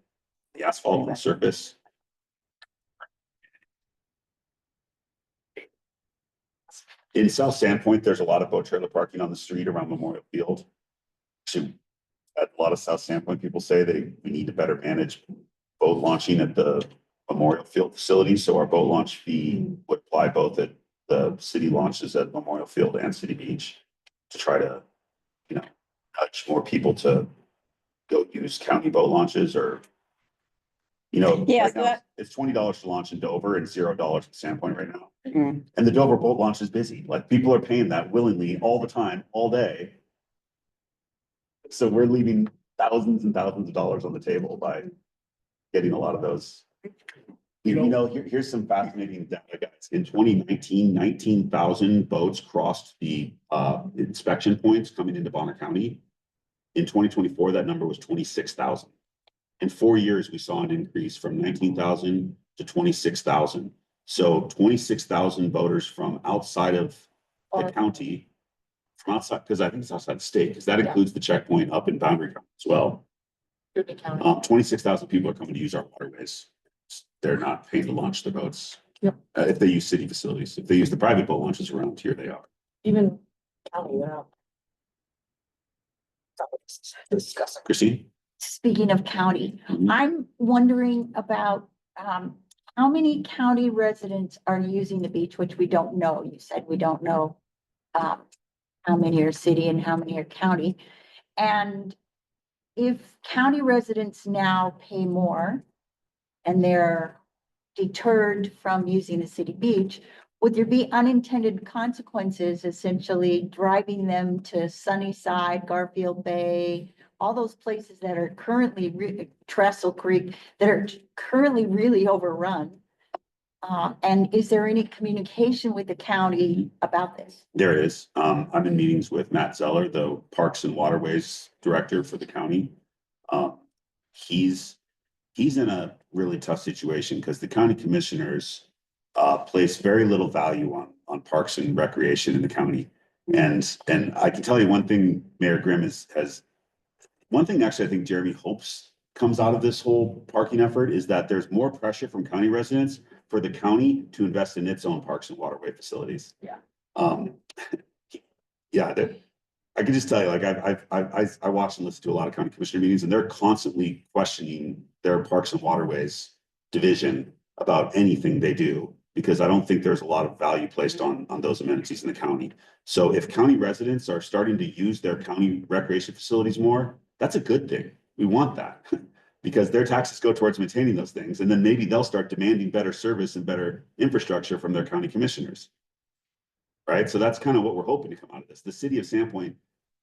asphalt and surface. In South Sandpoint, there's a lot of boat trailer parking on the street around Memorial Field. Actually, at a lot of South Sandpoint, people say we need to better manage boat launching at the Memorial Field facility. So our boat launch fee would apply both at the city launches at Memorial Field and City Beach to try to, nudge more people to go use county boat launches or,
Yeah,
right
so
now,
that-
it's $20 to launch in Dover and $0 at Sandpoint right now.
Mm.
And the Dover boat launch is busy. Like people are paying that willingly all the time, all day. So we're leaving thousands and thousands of dollars on the table by getting a lot of those. Here's some fascinating data, guys. In 2019, 19,000 boats crossed the inspection points coming into Bonner County. In 2024, that number was 26,000. In 4 years, we saw an increase from 19,000 to 26,000. So 26,000 voters from outside of the county, from outside, because I think it's outside the state, because that includes the checkpoint up in Boundary County as well. 26,000 people are coming to use our waterways. They're not paying to launch their boats.
Yep.
If they use city facilities, if they use the private boat launches around here, they are.
Even county, discussing.
Christine?
Speaking of county,
Mhm.
I'm wondering about, how many county residents are using the beach, which we don't know. You said we don't know, how many are city and how many are county. And if county residents now pay more and they're deterred from using the city beach, would there be unintended consequences, essentially driving them to Sunnyside, Garfield Bay, all those places that are currently, Trestle Creek, that are currently really overrun? And is there any communication with the county about this?
There is. I'm in meetings with Matt Zeller, the Parks and Waterways Director for the county. He's he's in a really tough situation because the county commissioners place very little value on parks and recreation in the county. And I can tell you one thing, Mayor Grimm has one thing actually I think Jeremy hopes comes out of this whole parking effort is that there's more pressure from county residents for the county to invest in its own parks and waterway facilities.
Yeah.
Yeah, I can just tell you, like, I watch and listen to a lot of county commissioner meetings, and they're constantly questioning their parks and waterways division about anything they do, because I don't think there's a lot of value placed on those amenities in the county. So if county residents are starting to use their county recreation facilities more, that's a good thing. We want that because their taxes go towards maintaining those things, and then maybe they'll start demanding better service and better infrastructure from their county commissioners. Right? So that's kind of what we're hoping to come out of this. The city of Sandpoint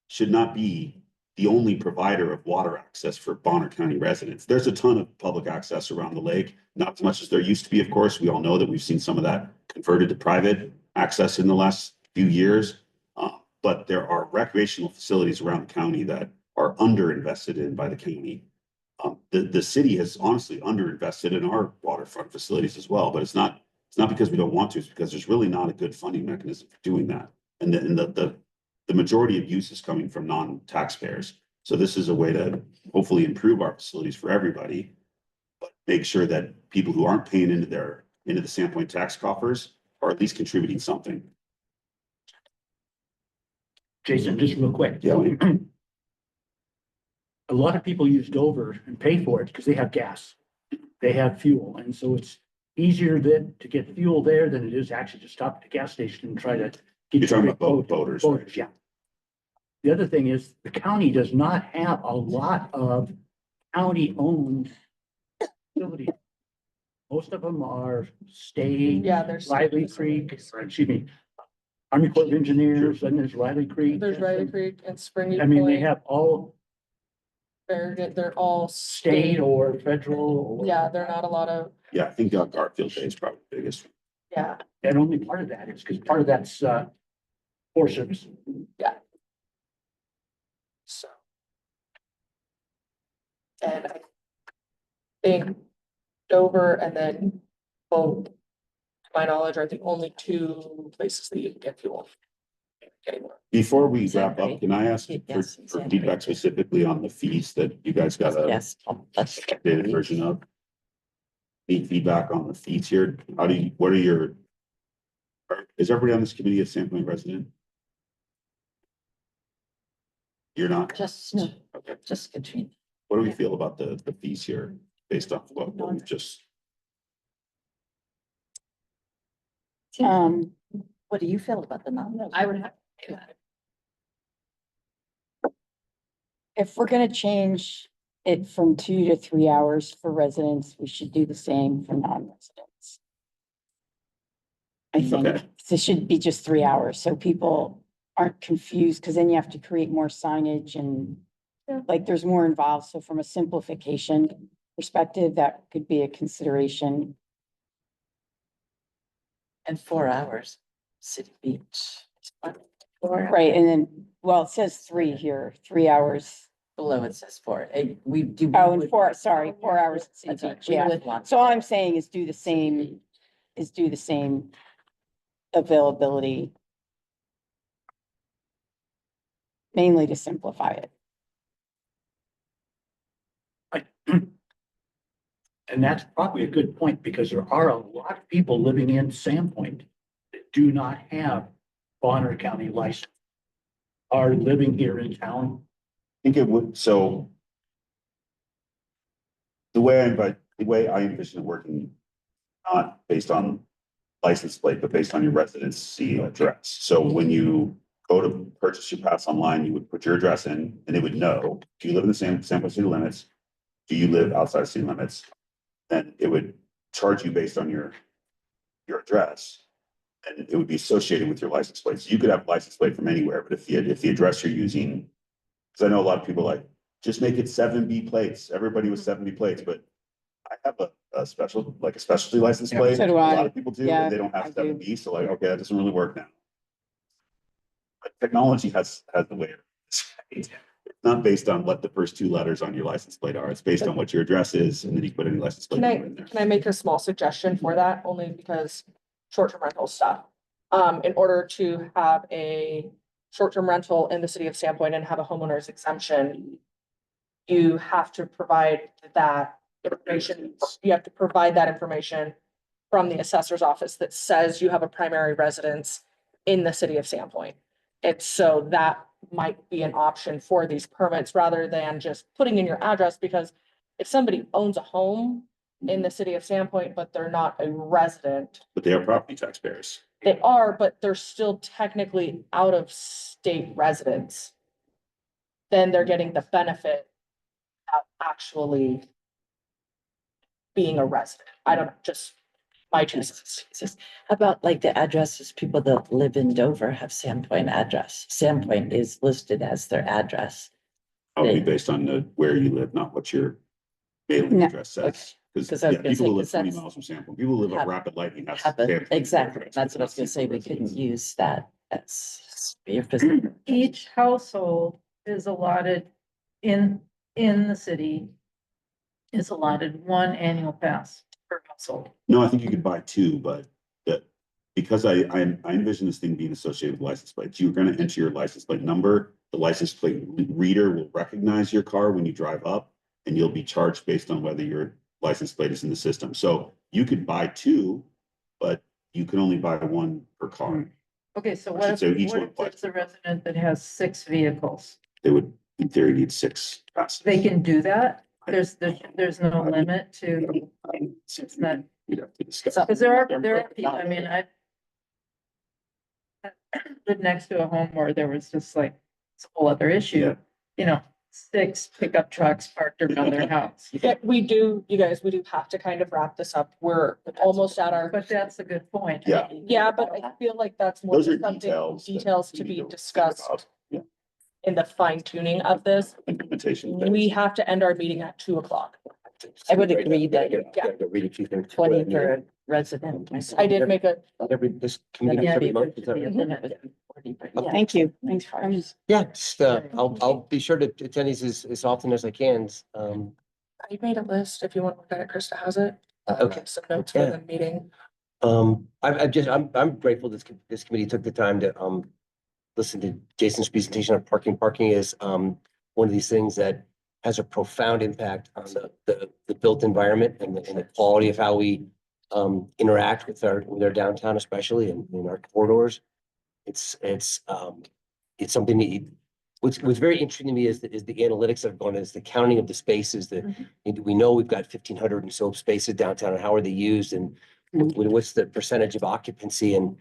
should not be the only provider of water access for Bonner County residents. There's a ton of public access around the lake, not as much as there used to be, of course. We all know that we've seen some of that converted to private access in the last few years. But there are recreational facilities around the county that are underinvested in by the county. The city has honestly underinvested in our waterfront facilities as well, but it's not because we don't want to, it's because there's really not a good funding mechanism for doing that. And the majority of use is coming from non-taxpayers. So this is a way to hopefully improve our facilities for everybody, but make sure that people who aren't paying into the Sandpoint tax coffers are at least contributing something.
Jason, just real quick.
Yeah.
A lot of people use Dover and pay for it because they have gas. They have fuel. And so it's easier to get fuel there than it is actually to stop at the gas station and try to get.
You're talking about voters.
Voters, yeah. The other thing is the county does not have a lot of county-owned facilities. Most of them are state.
Yeah, there's.
Riley Creek, or excuse me, Army Corps of Engineers, and there's Riley Creek.
There's Riley Creek and Spring.
I mean, they have all
They're all
state or federal.
Yeah, they're not a lot of,
Yeah, I think Garfield Day is probably the biggest.
yeah,
And only part of that is because part of that's Forest Service.
so. And I think Dover and then both, to my knowledge, are the only two places that you can get fuel. Anymore.
Before we
Is that
wrap up,
right?
can I ask
Yes,
for
exactly.
feedback specifically on the fees that you guys got a
Yes. That's
updated version of? Need feedback on the fees here? What are your? Is everybody on this committee a Sandpoint resident? You're not?
Just,
Okay.
just Katrina.
What do we feel about the fees here based off what we just?
What do you feel about the non?
I would have to say that.
If we're gonna change it from 2 to 3 hours for residents, we should do the same for non-residents. I think
Okay.
this should be just 3 hours, so people aren't confused, because then you have to create more signage and like there's more involved. So from a simplification perspective, that could be a consideration.
And 4 hours, City Beach.
Right, and then, well, it says 3 here, 3 hours.
Below it says 4. We do.
Oh, and 4, sorry, 4 hours at City
That's right.
Beach,
We
yeah.
would want-
So all I'm saying is do the same availability. Mainly to simplify it.
And that's probably a good point because there are a lot of people living in Sandpoint that do not have Bonner County license. Are living here in town.
I think it would, so. The way I envision it working, not based on license plate, but based on your residency address. So when you go to purchase your pass online, you would put your address in and it would know, do you live in the Sandpoint city limits? Do you live outside city limits? Then it would charge you based on your address. And it would be associated with your license plate. So you could have a license plate from anywhere, but if the address you're using, because I know a lot of people like, just make it 7B plates. Everybody with 7B plates, but I have a specialty license
Yeah,
plate.
so do
A
I.
lot of people do,
Yeah,
and they don't
I
have
do.
7B, so like, okay, that doesn't really work now. But technology has the way. It not based on what the first two letters on your license plate are. It's based on what your address is, and then you put any license plate number in there.
Can I make a small suggestion for that, only because short-term rental stuff? In order to have a short-term rental in the city of Sandpoint and have a homeowner's exemption, you have to provide that information, you have to provide that information from the assessor's office that says you have a primary residence in the city of Sandpoint. And so that might be an option for these permits rather than just putting in your address, because if somebody owns a home in the city of Sandpoint, but they're not a resident,
But they are property taxpayers.
they are, but they're still technically out of state residents, then they're getting the benefit of actually being a resident. I don't know, just my two cents.
How about like the addresses, people that live in Dover have Sandpoint address. Sandpoint is listed as their address.
Probably based on where you live, not what your mailing
No.
address says. Because
'Cause I was gonna
people
say,
who live
'cause
20
that's-
miles from Sandpoint, people who live at
Have-
Rapid Lightning. That's
Exactly, that's what I was gonna say, we couldn't use that as your physical.
Each household is allotted in the city is allotted one annual pass per household.
No, I think you could buy two, but that, because I envision this thing being associated with license plates. You're gonna enter your license plate number. The license plate reader will recognize your car when you drive up, and you'll be charged based on whether your license plate is in the system. So you could buy two, but you can only buy one per car.
Okay, so
I
what
should
if,
say each
what
one
if there's a resident that has 6 vehicles?
They would, in theory, need 6 passes.
They can do that? There's no limit to,
It's
not-
We'd have to discuss.
because there are people, I mean, I lived next to a home where there was just like, it's a whole other issue,
Yeah.
you know, 6 pickup trucks parked around their house.
Yeah, we do, you guys, we do have to kind of wrap this up. We're almost at our,
But that's a good point.
Yeah.
yeah, but I feel like that's more
Those are
something,
details. that
details
we
to
need
be
think
discussed
about. Yeah,
in the fine tuning of this.
implementation.
We have to end our meeting at 2:00.
I would agree that
Yeah.
Read a few things.
20 for a resident.
I did make a,
Not every, this
Then
committee,
it'd
every
be-
month.
there
is that
should be a
right?
limit of 40, but yeah.
Thank you. Thanks for.
Yeah, just, I'll be sure to attend these as often as I can.
I made a list. If you want to look at it, Krista has it.
Okay.
Some notes for
Yeah.
the meeting.
I'm grateful this committee took the time to, listen to Jason's presentation on parking. Parking is, one of these things that has a profound impact on the built environment and the quality of how we, interact with our downtown, especially in our corridors. It's something that what's very interesting to me is the analytics that have gone, is the counting of the spaces that we know we've got 1,500 and so spaces downtown, and how are they used, and what's the percentage of occupancy, and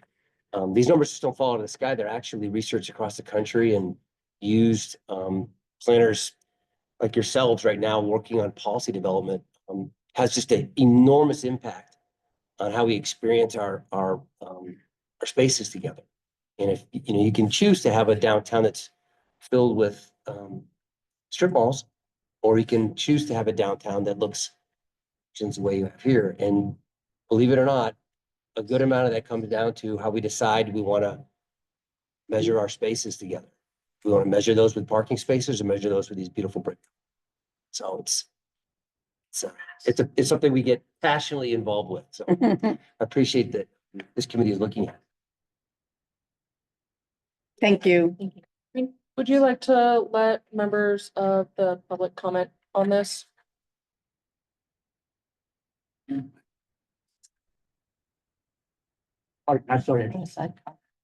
these numbers just don't fall out of the sky. They're actually researched across the country and used. Planners like yourselves right now working on policy development has just an enormous impact on how we experience our spaces together. And if, you can choose to have a downtown that's filled with strip malls, or you can choose to have a downtown that looks the way you have here. And believe it or not, a good amount of that comes down to how we decide we want to measure our spaces together. We want to measure those with parking spaces or measure those with these beautiful brick. So it's something we get passionately involved with. So I appreciate that this committee is looking at.
Thank you.
Would you like to let members of the public comment on this?
I'm sorry.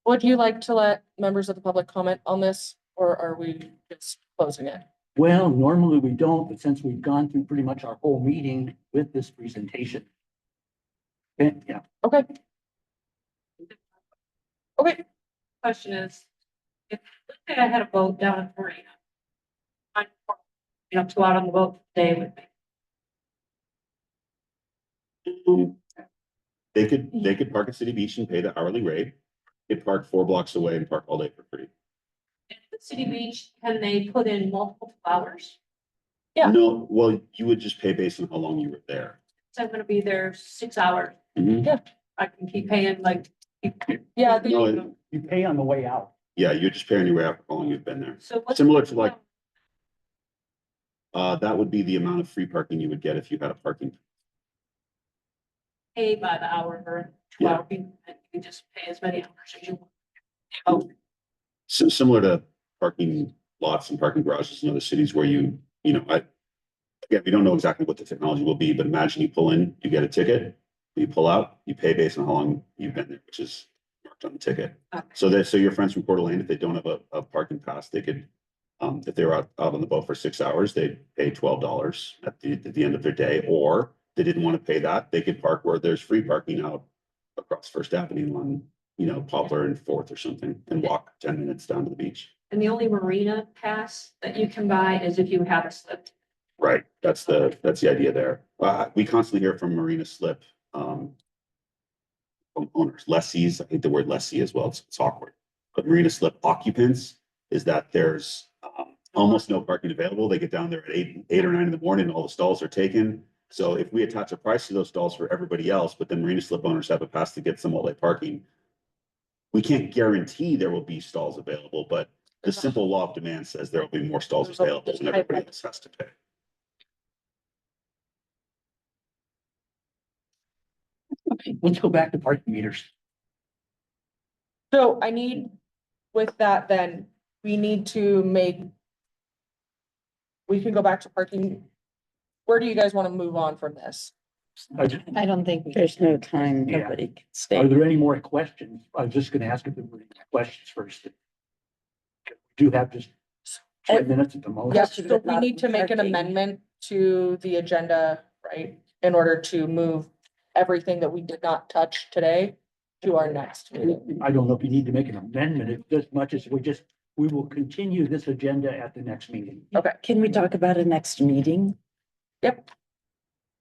Would you like to let members of the public comment on this, or are we just closing it?
Well, normally we don't, but since we've gone through pretty much our whole meeting with this presentation. Yeah,
Okay. Okay,
Question is, if, let's say I had a boat down in Marina. To go out on the boat today with me.
They could park at City Beach and pay the hourly rate. They park 4 blocks away and park all day for free.
At City Beach, can they put in multiple hours?
Yeah.
No, well, you would just pay based on how long you were there.
So I'm gonna be there 6 hours.
Mhm.
I can keep paying like.
yeah,
No,
you pay on the way out.
yeah, you just pay on your way out for how long you've been there.
So what's?
Similar to like, That would be the amount of free parking you would get if you had a parking.
Pay by the hour or
Yeah.
12, and you just pay as many hours as you want. Oh,
So similar to parking lots and parking garages in other cities where you know, again, we don't know exactly what the technology will be, but imagine you pull in, you get a ticket, you pull out, you pay based on how long you've been there, which is marked on the ticket.
Okay.
So your friends from Coeur d'Alene, if they don't have a parking pass, they could, if they were out on the boat for 6 hours, they'd pay $12 at the end of their day, or they didn't want to pay that, they could park where there's free parking out across First Avenue on, Poplar and Fourth or something, and walk 10 minutes down to the beach.
and the only marina pass that you can buy is if you have a slip.
Right, that's the idea there. We constantly hear from Marina Slip, from owners, lessees, I hate the word lessee as well, it's awkward. But Marina Slip occupants is that there's, almost no parking available. They get down there at 8 or 9 in the morning, and all the stalls are taken. So if we attach a price to those stalls for everybody else, but then Marina Slip owners have a pass to get some all-day parking, we can't guarantee there will be stalls available, but the simple law of demand says there will be more stalls available and everybody else has to pay.
Okay, let's go back to parking meters.
So I need, with that, then, we need to make. We can go back to parking. Where do you guys want to move on from this?
Are there-
I don't think there's no time.
Yeah.
Nobody can
Are
stay.
there any more questions? I was just gonna ask if there were any questions first. Do you have just 20 minutes at the most?
Yes,
Question,
so
but
we
not
need to make an
parking.
amendment to the agenda, right? In order to move everything that we did not touch today to our next meeting.
I don't know if you need to make an amendment, it's as much as we will continue this agenda at the next meeting.
Okay.
Can we talk about a next meeting?
Yep.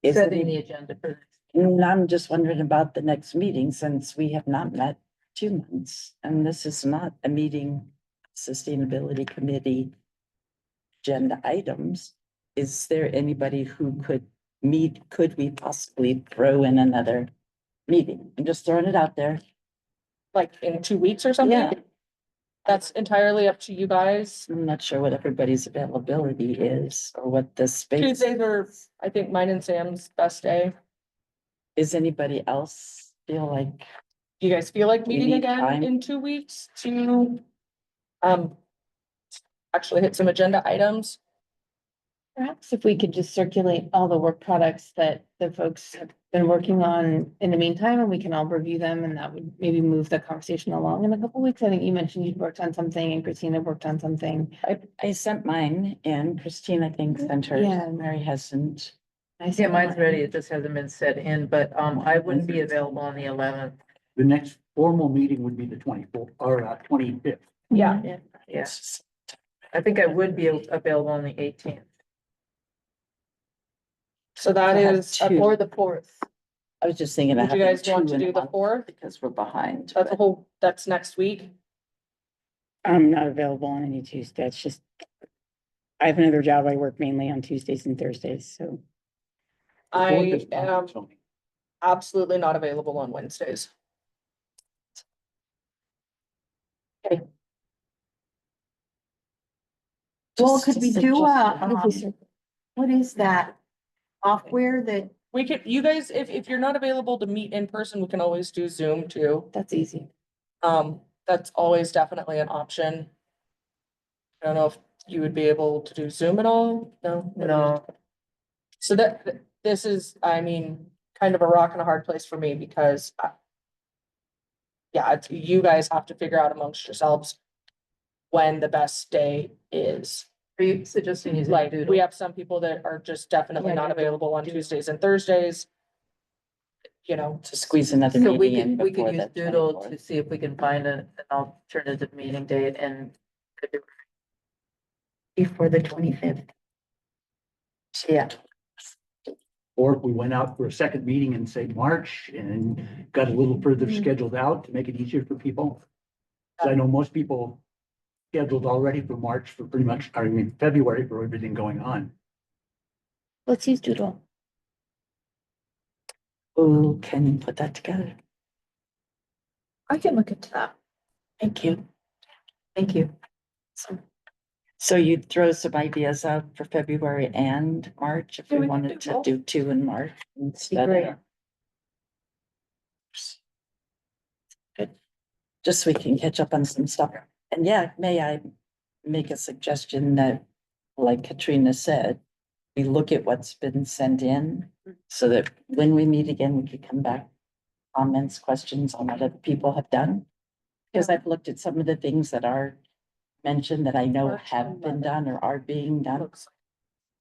Is
Setting the
it,
agenda for this.
I'm just wondering about the next meeting since we have not met 2 months and this is not a meeting, sustainability committee agenda items. Is there anybody who could meet? Could we possibly throw in another meeting? I'm just throwing it out there.
Like in 2 weeks or something?
Yeah.
That's entirely up to you guys.
I'm not sure what everybody's availability is or what the space.
Tuesdays are, I think, mine and Sam's best day.
Is anybody else feel like,
Do you guys feel like
We
meeting
need
again
time.
in 2 weeks to actually hit some agenda items?
Perhaps if we could just circulate all the work products that the folks have been working on in the meantime, and we can all review them, and that would maybe move the conversation along in a couple weeks. I think you mentioned you'd worked on something and Christina worked on something.
I sent mine and Christine, I think, sent hers.
Yeah.
Mary hasn't.
Yeah, mine's ready. It just hasn't been set in, but I wouldn't be available on the 11th.
The next formal meeting would be the 24th or 25th.
Yeah.
Yeah, I think I would be available on the 18th.
So that
I have
is,
two.
Or the 4th.
I was just thinking. of
would you
having
guys want
2
to
in a
do the
month
4th?
Because we're behind.
That's a
but-
whole, that's next week.
I'm not available on any Tuesday. It's just, I have another job. I work mainly on Tuesdays and Thursdays, so.
The 4th
I
is fine,
am
Tony.
absolutely not available on Wednesdays.
Well,
Just
could
a
we do a,
suggestion.
what is that software that,
We could, you guys, if you're not available to meet in person, we can always do Zoom too.
That's easy.
That's always definitely an option. I don't know if you would be able to do Zoom at all? No?
No,
So this is, I mean, kind of a rock and a hard place for me because yeah, you guys have to figure out amongst yourselves when the best day is.
are you suggesting using
Like,
Doodle?
we have some people that are just definitely
Yeah,
not
Doodle.
available on Tuesdays and Thursdays. You know,
To squeeze another
So we
meeting in
could
before
use
the
Doodle
24th.
to see if we can find an alternative meeting date and
before the 25th?
yeah.
Or if we went out for a second meeting in, say, March and got a little further scheduled out to make it easier for people. 'Cause I know most people scheduled already for March for pretty much, I mean, February for everything going on.
Let's use Doodle.
Who can put that together?
I can look into that.
Thank you.
Thank you.
So So you'd throw some ideas out for February and March if
Yeah,
we
we can
wanted
do
to
both.
do 2 in March instead
great.
of. Good. Just so we can catch up on some stuff. And yeah, may I make a suggestion that, like Katrina said, we look at what's been sent in so that when we meet again, we could come back, comments, questions on what other people have done. Because I've looked at some of the things that are mentioned that I know
March
have been
11th.
done or are being done.
Looks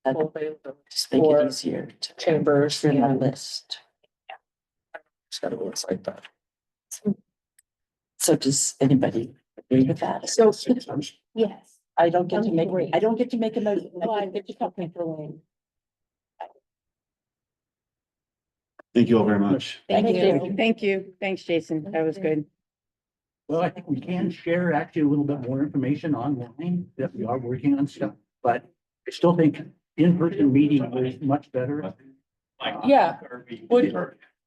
That
full availability
just make
for
it easier to
Chambers
trim a
and
list.
schedules like that.
So does anybody agree with that?
So,
Yes.
I don't get to
I'm
make,
great.
I don't get to make a motion. I
Well,
just get to talk for
Thank you all very much.
Thank
Thank
you.
you.
Thank you. Thanks, Jason. That was good.
Well, I think we can share actually a little bit more information online that we are working on stuff, but I still think in-person meeting is much better.
yeah,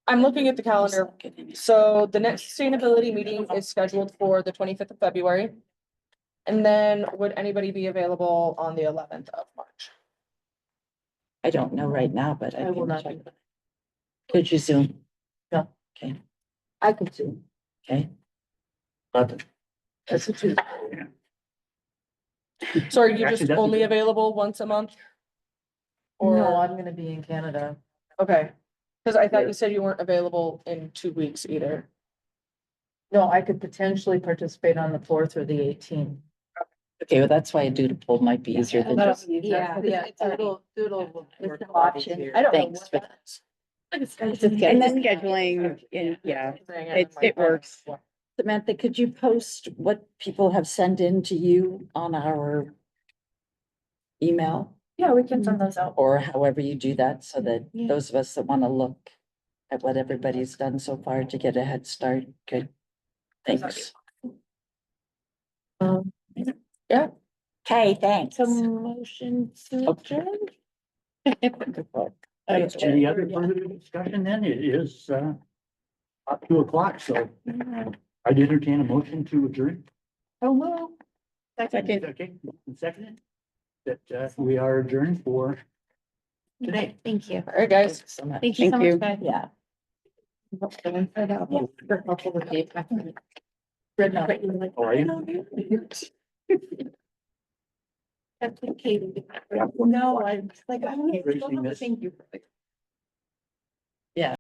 I'm looking at the calendar. So the next sustainability meeting is scheduled for the 25th of February. And then would anybody be available on the 11th of March?
I don't know right now, but
I will
can
not
check.
be.
Could you Zoom?
No.
Okay,
I could Zoom.
okay.
That's a Tuesday.
So are you
Actually,
just
that's a
only
good-
available once a month?
No,
Or,
I'm gonna be in Canada.
okay, because I thought you said you weren't available in 2 weeks either.
No, I could potentially participate on the 4th or the 18th.
Okay, well, that's why a doodle poll might be easier than just.
Yeah.
It's a little doodle.
With some options.
Here.
I don't know.
Thanks for that.
And then scheduling, yeah, it works.
Samantha, could you post what people have sent in to you on our email?
Yeah, we can send those out.
Or however you do that, so that
Yeah.
those of us that want to look at what everybody's done so far to get a head start, good. Thanks.
Okay, thanks.
Motion to adjourn?
Any other further discussion then? It is up 2 o'clock, so I'd entertain a motion to adjourn.
Oh, well.
Second.
Okay, second, that we are adjourned for today.
Thank you.
All right, guys.
Thanks so much.
Thank you so
Thank you.
much, guys.
Yeah.
All right.
That's Katie.
Yeah.
No, I'm like, I don't know.
Raising this.
Thank you.